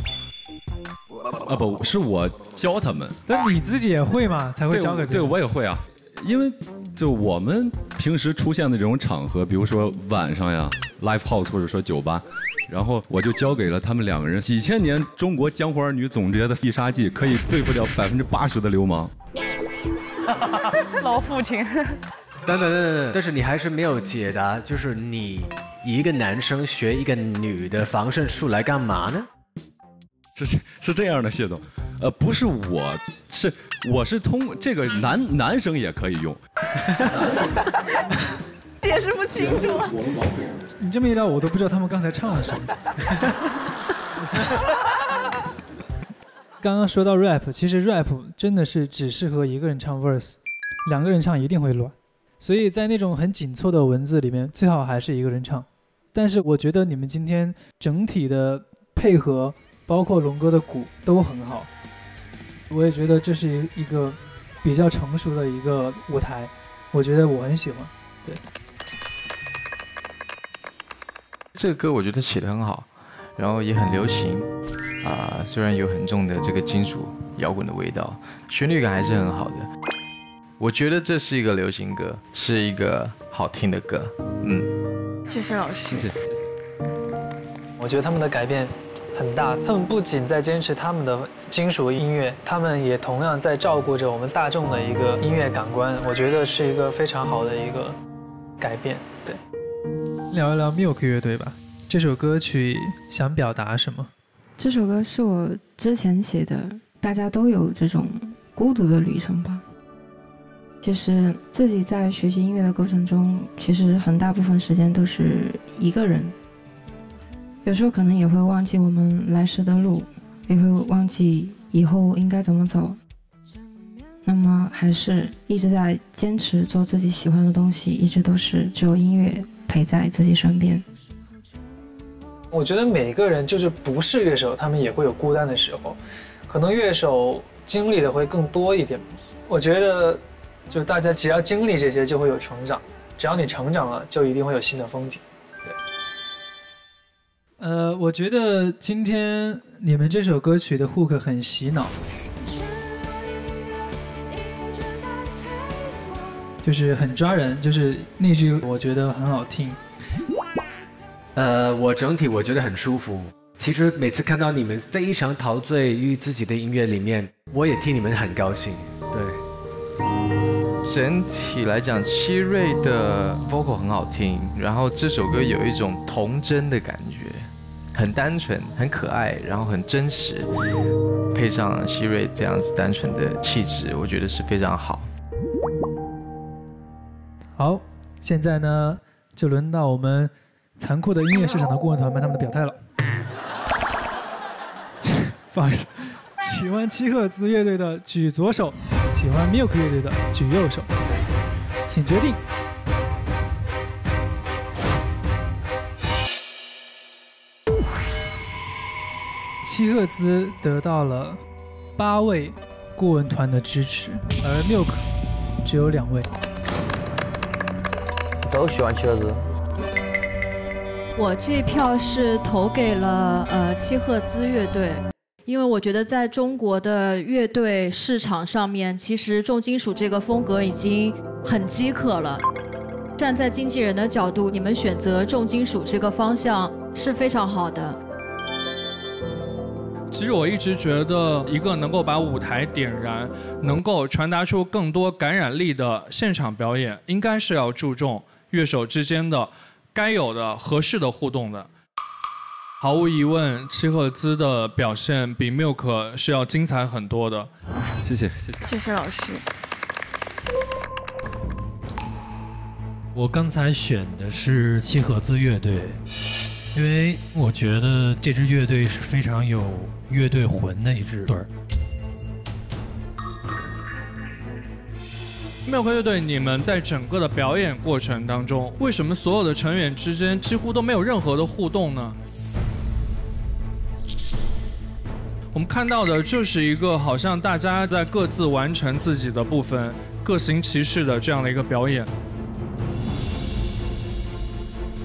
不是我教他们，但你自己也会吗？才会教给对，我也会啊。因为就我们平时出现的这种场合，比如说晚上呀 ，live house 或者说酒吧，然后我就教给了他们两个人几千年中国江湖儿女总结的必杀技，可以对付掉80%的流氓。老父亲。等，但是你还是没有解答，就是你一个男生学一个女的防身术来干嘛呢？是这样的，谢总，不是我是通这个男生也可以用，解释不清楚。你这么一聊，我都不知道他们刚才唱了什么。刚刚说到 rap， 其实 rap 真的是只适合一个人唱 verse， 两个人唱一定会乱，所以在那种很紧凑的文字里面，最好还是一个人唱。但是我觉得你们今天整体的配合，包括龙哥的鼓都很好，我也觉得这是一个比较成熟的一个舞台，我觉得我很喜欢。对，这个歌我觉得写得很好，然后也很流行虽然有很重的这个金属摇滚的味道，旋律感还是很好的。我觉得这是一个流行歌，是一个好听的歌。谢谢老师。谢谢。我觉得他们的改变很大，他们不仅在坚持他们的金属音乐，他们也同样在照顾着我们大众的一个音乐感官。我觉得是一个非常好的一个改变。对，聊一聊 Milk 乐队吧，这首歌曲想表达什么？这首歌是我之前写的，大家都有这种孤独的旅程吧。其实自己在学习音乐的过程中，其实很大部分时间都是一个人。有时候可能也会忘记我们来时的路，也会忘记以后应该怎么走。那么还是一直在坚持做自己喜欢的东西，一直都是只有音乐陪在自己身边。我觉得每个人就是不是乐手，他们也会有孤单的时候，可能乐手经历的会更多一点。我觉得就大家只要经历这些，就会有成长，只要你成长了，就一定会有新的风景。我觉得今天你们这首歌曲的 hook 很洗脑，就是很抓人，就是那句我觉得很好听。我整体我觉得很舒服。其实每次看到你们非常陶醉于自己的音乐里面，我也替你们很高兴。对，整体来讲，七瑞的 vocal 很好听，然后这首歌有一种童真的感觉，很单纯、很可爱，然后很真实，配上希瑞这样子单纯的气质，我觉得是非常好。好，现在呢，就轮到我们残酷的音乐市场的顾问团们他们的表态了。不好意思，喜欢七赫兹乐队的举左手，喜欢 Milk 乐队的举右手，请决定。七赫兹得到了8位顾问团的支持，而 Milk 只有2位。都喜欢七赫兹。我这票是投给了七赫兹乐队，因为我觉得在中国的乐队市场上面，其实重金属这个风格已经很饥渴了。站在经纪人的角度，你们选择重金属这个方向是非常好的。其实我一直觉得，一个能够把舞台点燃、能够传达出更多感染力的现场表演，应该是要注重乐手之间的该有的合适的互动的。毫无疑问，七赫兹的表现比 Milk 是要精彩很多的。谢谢，谢谢，谢谢老师。我刚才选的是七赫兹乐队，因为我觉得这支乐队是非常有乐队魂的一支队儿。Milk 乐队，你们在整个的表演过程当中，为什么所有的成员之间几乎都没有任何的互动呢？我们看到的就是一个好像大家在各自完成自己的部分，各行其事的这样的一个表演。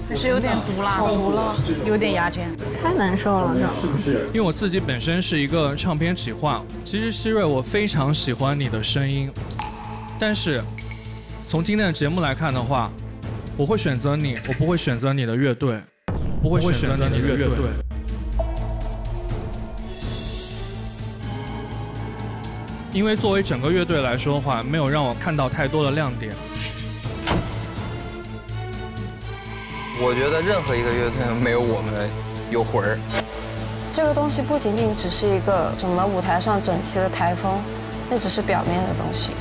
还是有点毒辣，好毒辣，有点牙尖，太难受了，这是不是？因为我自己本身是一个唱片企划，其实希瑞我非常喜欢你的声音，但是从今天的节目来看的话，我会选择你，我不会选择你的乐队，不会选择你的乐队。因为作为整个乐队来说的话，没有让我看到太多的亮点。我觉得任何一个乐队没有我们有魂儿。这个东西不仅仅只是一个什么舞台上整齐的台风，那只是表面的东西。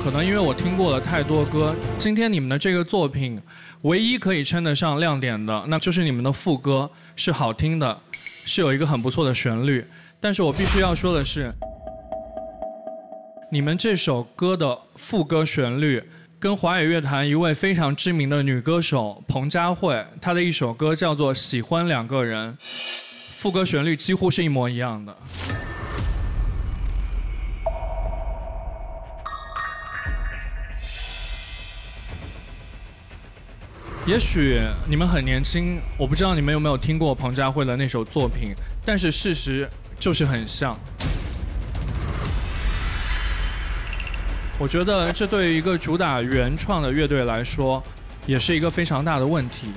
可能因为我听过了太多歌，今天你们的这个作品，唯一可以称得上亮点的，那就是你们的副歌是好听的，是有一个很不错的旋律。但是我必须要说的是，你们这首歌的副歌旋律，跟华语乐坛一位非常知名的女歌手彭佳慧，她的一首歌叫做《喜欢两个人》，副歌旋律几乎是一模一样的。也许你们很年轻，我不知道你们有没有听过彭佳慧的那首作品，但是事实就是很像。我觉得这对于一个主打原创的乐队来说，也是一个非常大的问题。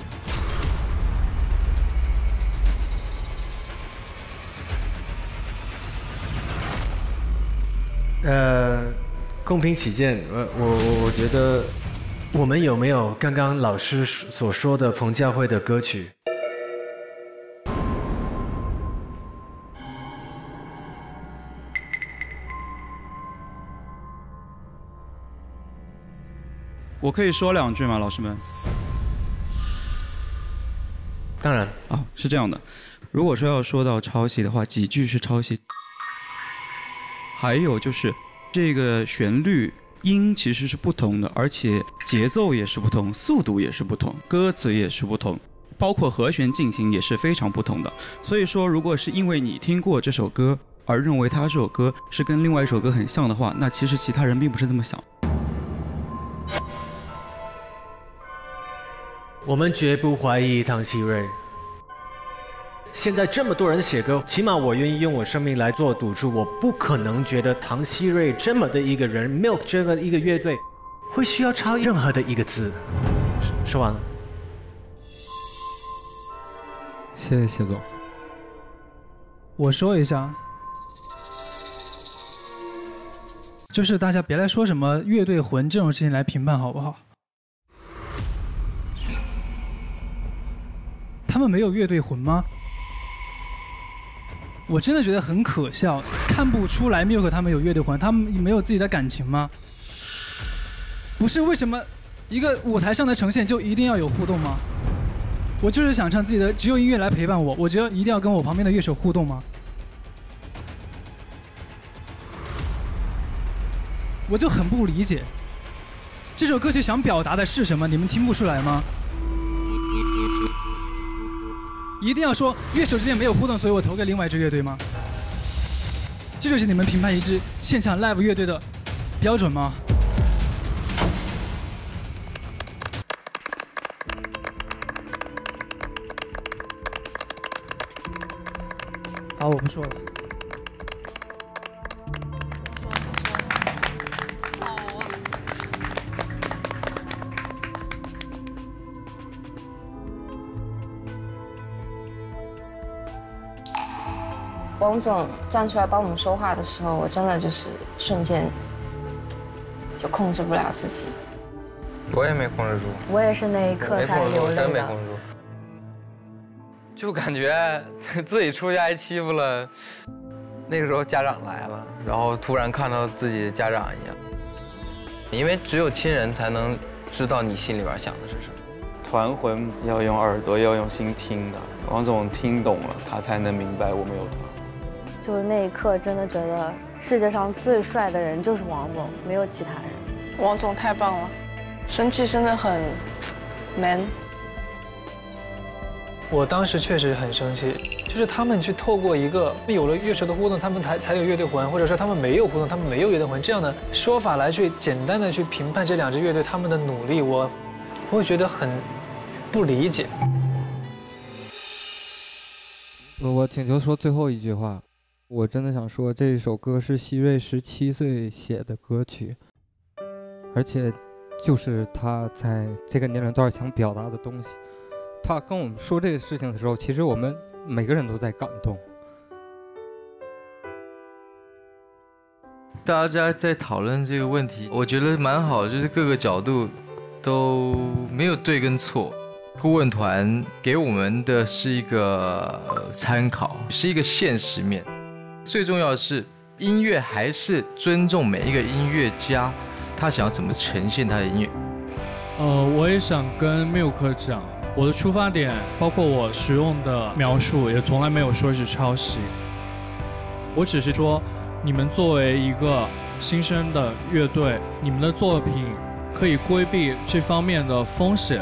公平起见，我觉得我们有没有刚刚老师所说的彭佳慧的歌曲？我可以说两句吗，老师们？当然啊，是这样的。如果说要说到抄袭的话，几句是抄袭，还有就是这个旋律音其实是不同的，而且节奏也是不同，速度也是不同，歌词也是不同，包括和弦进行也是非常不同的。所以说，如果是因为你听过这首歌而认为它这首歌是跟另外一首歌很像的话，那其实其他人并不是这么想。我们绝不怀疑唐希瑞。现在这么多人写歌，起码我愿意用我生命来做赌注，我不可能觉得唐希瑞这么的一个人 ，Milk 这个一个乐队，会需要抄任何的一个字。说完了。谢谢谢总。我说一下，就是大家别来说什么乐队魂这种事情来评判好不好？他们没有乐队魂吗？我真的觉得很可笑，看不出来 Milk 他们有乐队魂，他们没有自己的感情吗？不是，为什么一个舞台上的呈现就一定要有互动吗？我就是想唱自己的，只有音乐来陪伴我，我觉得一定要跟我旁边的乐手互动吗？我就很不理解，这首歌曲想表达的是什么？你们听不出来吗？一定要说乐手之间没有互动，所以我投给另外一支乐队吗？这就是你们评判一支现场 live 乐队的标准吗？好，我不说了。王总站出来帮我们说话的时候，我真的就是瞬间就控制不了自己。我也没控制住，我也是那一刻才流泪的。真没控制住，就感觉自己出去挨欺负了。那个时候家长来了，然后突然看到自己的家长一样，因为只有亲人才能知道你心里边想的是什么。团魂要用耳朵，要用心听的。王总听懂了，他才能明白我们有团。就是那一刻，真的觉得世界上最帅的人就是王总，没有其他人。王总太棒了，生气真的很 man。我当时确实很生气，就是他们去透过一个有了乐手的互动，他们才有乐队魂，或者说他们没有互动，他们没有乐队魂这样的说法来去简单的去评判这两支乐队他们的努力，我会觉得很不理解。我请求说最后一句话，我真的想说，这首歌是希瑞17岁写的歌曲，而且就是他在这个年龄段想表达的东西。他跟我们说这个事情的时候，其实我们每个人都在感动。大家在讨论这个问题，我觉得蛮好，就是各个角度都没有对跟错。顾问团给我们的是一个参考，是一个现实面。最重要的是，音乐还是尊重每一个音乐家，他想要怎么呈现他的音乐。我也想跟 Milk 讲，我的出发点，包括我使用的描述，也从来没有说是抄袭。我只是说，你们作为一个新生的乐队，你们的作品可以规避这方面的风险。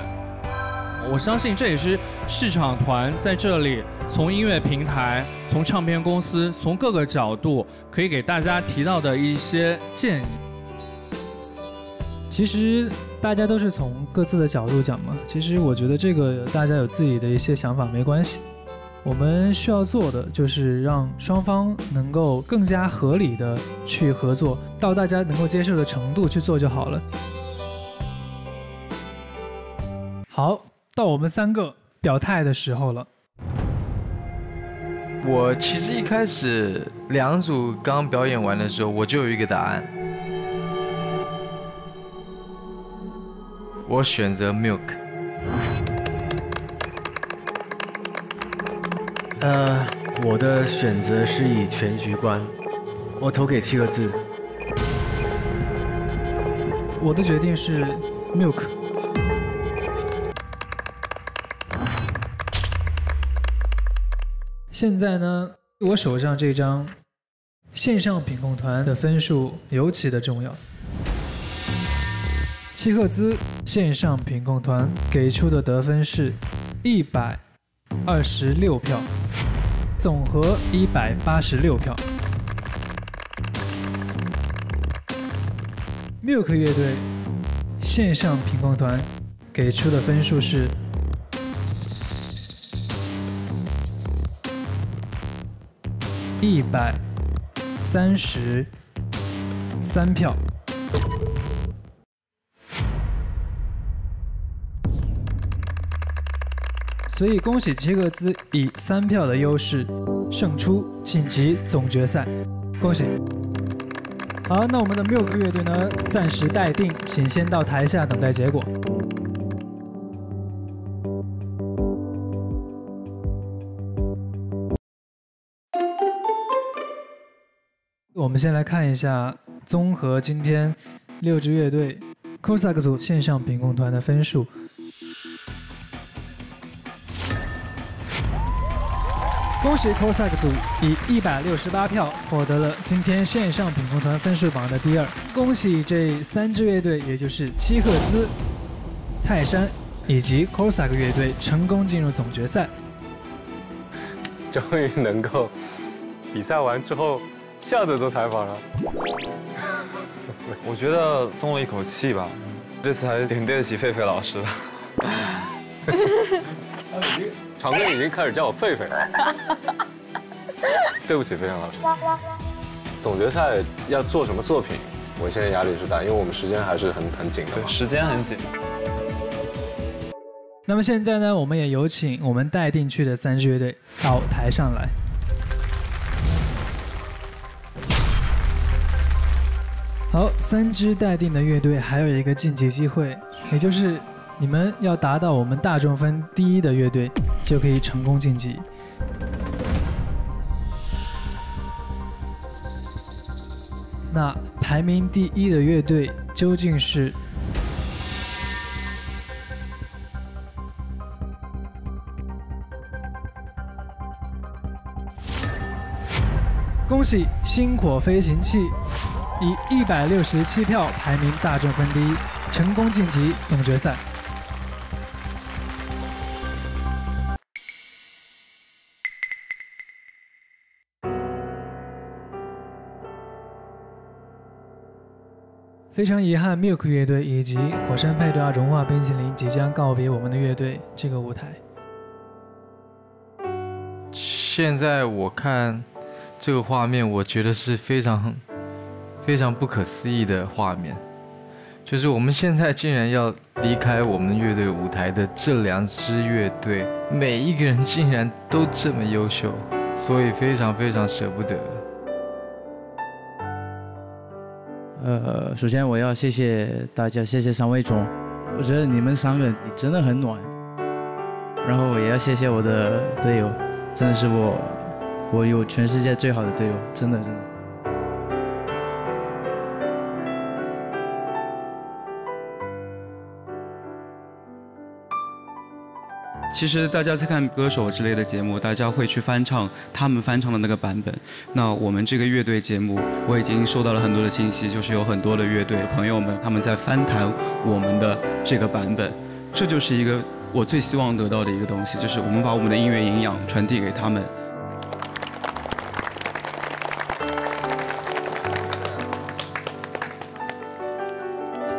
我相信这也是市场团在这里从音乐平台、从唱片公司、从各个角度可以给大家提到的一些建议。其实大家都是从各自的角度讲嘛，其实我觉得这个大家有自己的一些想法没关系，我们需要做的就是让双方能够更加合理的去合作，到大家能够接受的程度去做就好了。好，到我们3个表态的时候了。我其实一开始2组刚表演完的时候，我就有一个答案，我选择 Milk。我的选择是以全局观，我投给7个字。我的决定是 Milk。现在呢，我手上这张线上品控团的分数尤其的重要。7赫兹线上品控团给出的得分是126票，总和186票。Milk 乐队线上品控团给出的分数是133票。所以恭喜7赫兹以3票的优势胜出，晋级总决赛，恭喜！好，那我们的 Milk 乐队呢，暂时待定，请先到台下等待结果。我们先来看一下综合今天6支乐队 Cossack 组线上品控团的分数。恭喜 Cossack 组以168票获得了今天线上品控团分数榜的第2。恭喜这3支乐队，也就是7赫兹、泰山以及 Cossack 乐队成功进入总决赛。终于能够比赛完之后笑着做采访了。我觉得松了一口气吧，这次还挺对得起狒狒老师的。常哥已经开始叫我狒狒了。对不起，非常老师。总决赛要做什么作品？我现在压力是大，因为我们时间还是很紧的。对，时间很紧。那么现在呢，我们也有请我们待定区的3支乐队到台上来。好，3支待定的乐队还有一个晋级机会，也就是你们要达到我们大众分第1的乐队，就可以成功晋级。那排名第1的乐队究竟是？恭喜星火飞行器以167票排名大众分第1，成功晋级总决赛。非常遗憾 ，Milk 乐队以及火山派对融化冰淇淋即将告别我们的乐队这个舞台。现在我看这个画面，我觉得是非常不可思议的画面，就是我们现在竟然要离开我们乐队舞台的这2支乐队，每一个人竟然都这么优秀，所以非常舍不得。首先我要谢谢大家，谢谢3位总，我觉得你们3个你真的很暖。然后也要谢谢我的队友，真的是我有全世界最好的队友，真的。其实大家在看歌手之类的节目，大家会去翻唱他们翻唱的那个版本。那我们这个乐队节目，我已经收到了很多的信息，就是有很多的乐队朋友们他们在翻弹我们的这个版本。这就是一个我最希望得到的一个东西，就是我们把我们的音乐营养传递给他们。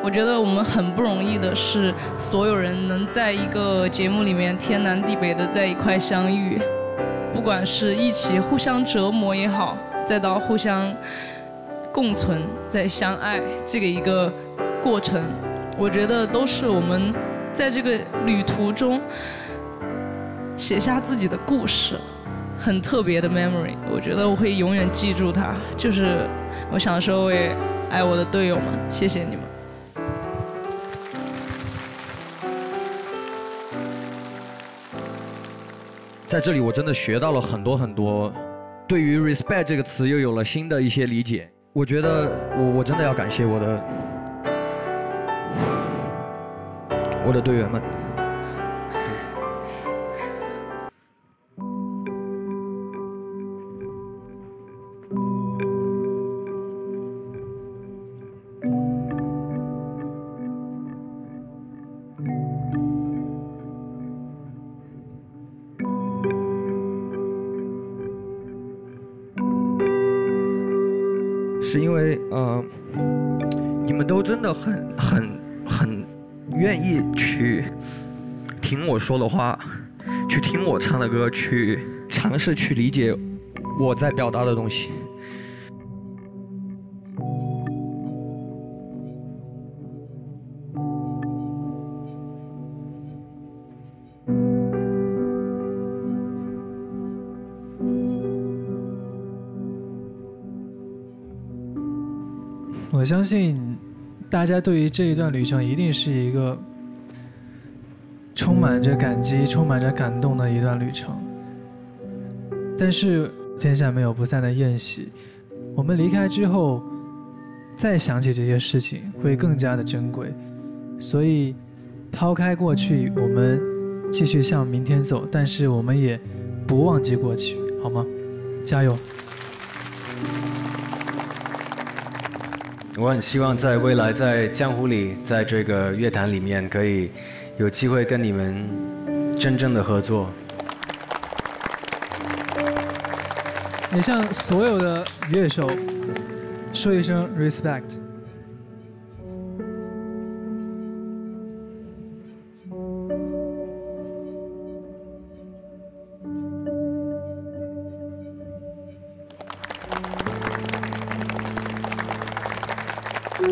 我觉得我们很不容易的是，所有人能在一个节目里面天南地北的在一块相遇，不管是一起互相折磨也好，再到互相共存、再相爱这个一个过程，我觉得都是我们在这个旅途中写下自己的故事，很特别的 memory。我觉得我会永远记住它，就是我想说，我也爱我的队友们，谢谢你们。在这里我真的学到了很多，对于 respect 这个词又有了新的一些理解。我觉得我真的要感谢我的队员们。是因为你们都真的很愿意去听我说的话，去听我唱的歌，去尝试去理解我在表达的东西。我相信大家对于这一段旅程一定是一个充满着感激、充满着感动的一段旅程。但是天下没有不散的宴席，我们离开之后，再想起这些事情会更加的珍贵。所以抛开过去，我们继续向明天走，但是我们也不忘记过去，好吗？加油！我很希望在未来，在江湖里，在这个乐坛里面，可以有机会跟你们真正的合作。也向所有的乐手说一声 respect。很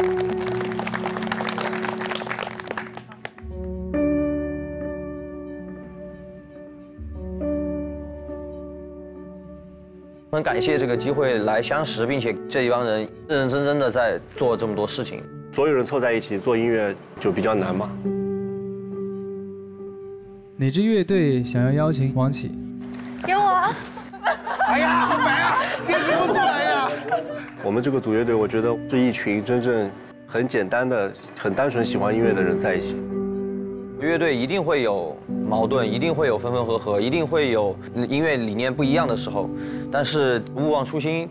感谢这个机会来相识，并且这一帮人认认真真的在做这么多事情。所有人凑在一起做音乐就比较难嘛。哪支乐队想要邀请王启？给我。哎呀，好白啊！坚持不过来呀！我们这个组乐队，我觉得是一群真正很简单的、很单纯喜欢音乐的人在一起。乐队一定会有矛盾，一定会有分分合合，一定会有音乐理念不一样的时候，但是勿忘初心。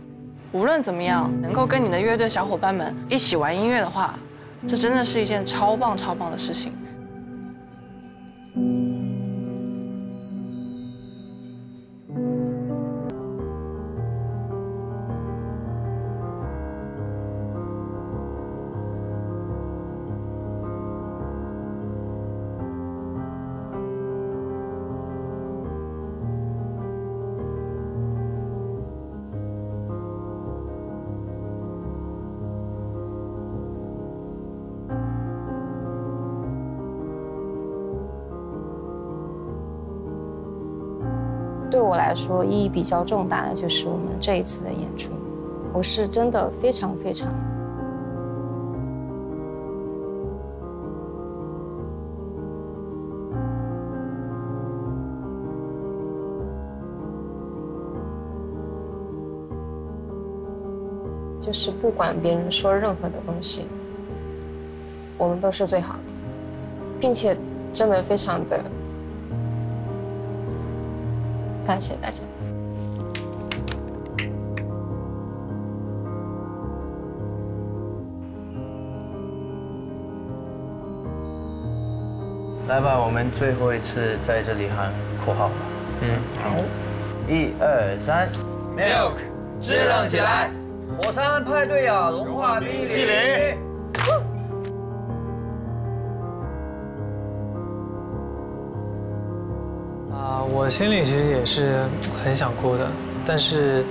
无论怎么样，能够跟你的乐队小伙伴们一起玩音乐的话，这真的是一件超棒超棒的事情。对我来说意义比较重大的就是我们这一次的演出，我是真的非常非常就是不管别人说任何的东西，我们都是最好的，并且真的非常的感谢大家。来吧，我们最后一次在这里喊口号吧。好。1、2、3 ，Milk， 支棱起来！火山派对啊，融化冰淇淋。我心里其实也是很想哭的，但是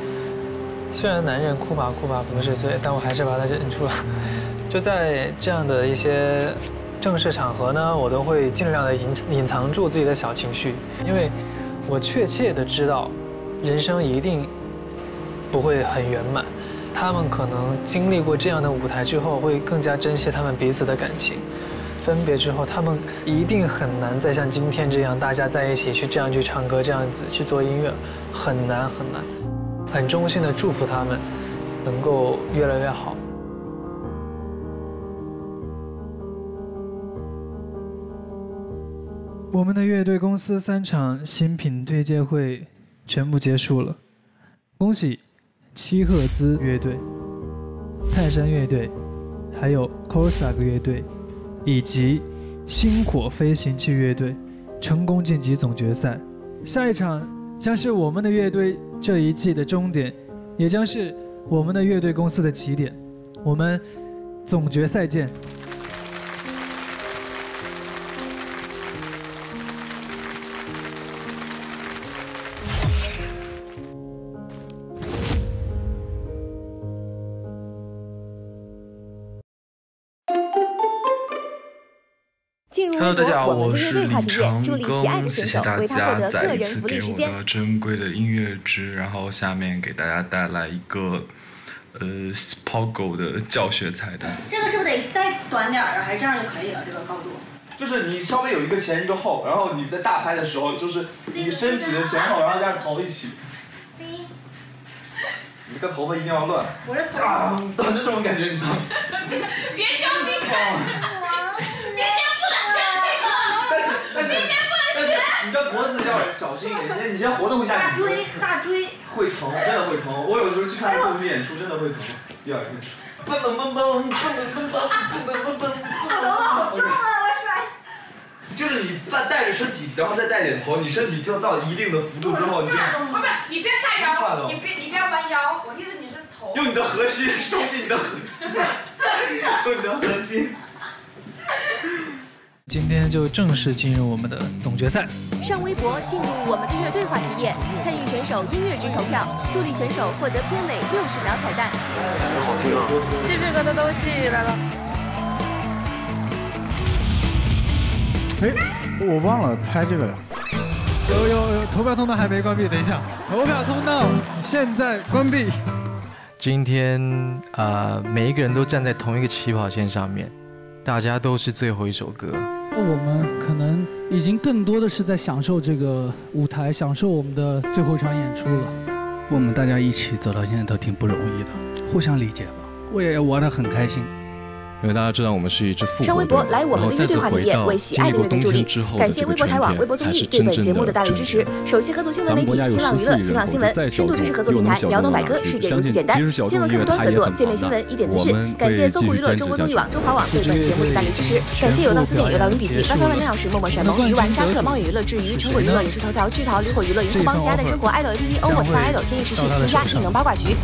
虽然男人哭吧哭吧不是罪，但我还是把它忍住了。就在这样的一些正式场合呢，我都会尽量的隐藏住自己的小情绪，因为我确切的知道，人生一定不会很圆满。他们可能经历过这样的舞台之后，会更加珍惜他们彼此的感情。分别之后，他们一定很难再像今天这样，大家在一起去这样去唱歌，这样子去做音乐，很难很难。很衷心的祝福他们能够越来越好。我们的乐队公司3场新品推介会全部结束了，恭喜七赫兹乐队、泰山乐队，还有 Cossack 乐队。以及星火飞行器乐队成功晋级总决赛，下一场将是我们的乐队这一季的终点，也将是我们的乐队公司的起点。我们总决赛见。Hello， 大家好，我是李长庚，谢谢大家再一次给我的珍贵的音乐值。然后下面给大家带来一个抛狗的教学彩蛋。这个是不是得再短点儿啊？还是这样就可以了？这个高度？就是你稍微有一个前一个后，然后你在大拍的时候，就是你身体的前后，然后加上头一起。你这个头发一定要乱。我的头。就这种感觉，你知道吗？别叫你看。但是你的脖子要小心一点，你先活动一下。大椎会疼，真的会疼。我有时候去看动物演出，真的会疼。第二遍，蹦蹦蹦蹦蹦蹦蹦蹦蹦蹦。好疼啊！好重啊！我甩。就是你带着身体，然后再带点头，你身体就到一定的幅度之后，你就。不是，你别下腰，你不要弯腰，我的意思你是头。用你的核心收紧你的核心，用你的核心。今天就正式进入我们的总决赛。上微博进入我们的乐队话题页，参与选手音乐之投票，助力选手获得片尾60秒彩蛋。真的好听啊！鸡皮疙瘩都起来了。我忘了拍这个了。有，投票通道还没关闭，等一下，投票通道现在关闭。今天每一个人都站在同一个起跑线上面，大家都是最后一首歌。我们可能已经更多的是在享受这个舞台，享受我们的最后一场演出了。我们大家一起走到现在都挺不容易的，互相理解吧。我也玩得很开心。因为大家知道我们是一支复活队，上微博来我们的乐队话题页为喜爱的乐队助力，感谢微博台网、微博综艺对本节目的大力支持。首席合作新闻媒体新浪娱乐、新浪新闻，深度知识合作平台辽东百科，世界如此简单。新闻客户端合作，界面新闻一点资讯。感谢搜狐娱乐、中国综艺网、中华网对本节目的大力支持。感谢有道思点、有道云笔记、WiFi万能钥匙、默默甩萌、鱼丸、扎克、猫眼娱乐、治愈、成果娱乐、影视头条、巨淘、驴火娱乐、萤火帮、喜爱的生活、爱豆 APP、欧我的大爱豆、天意时讯、青虾、异能八卦局。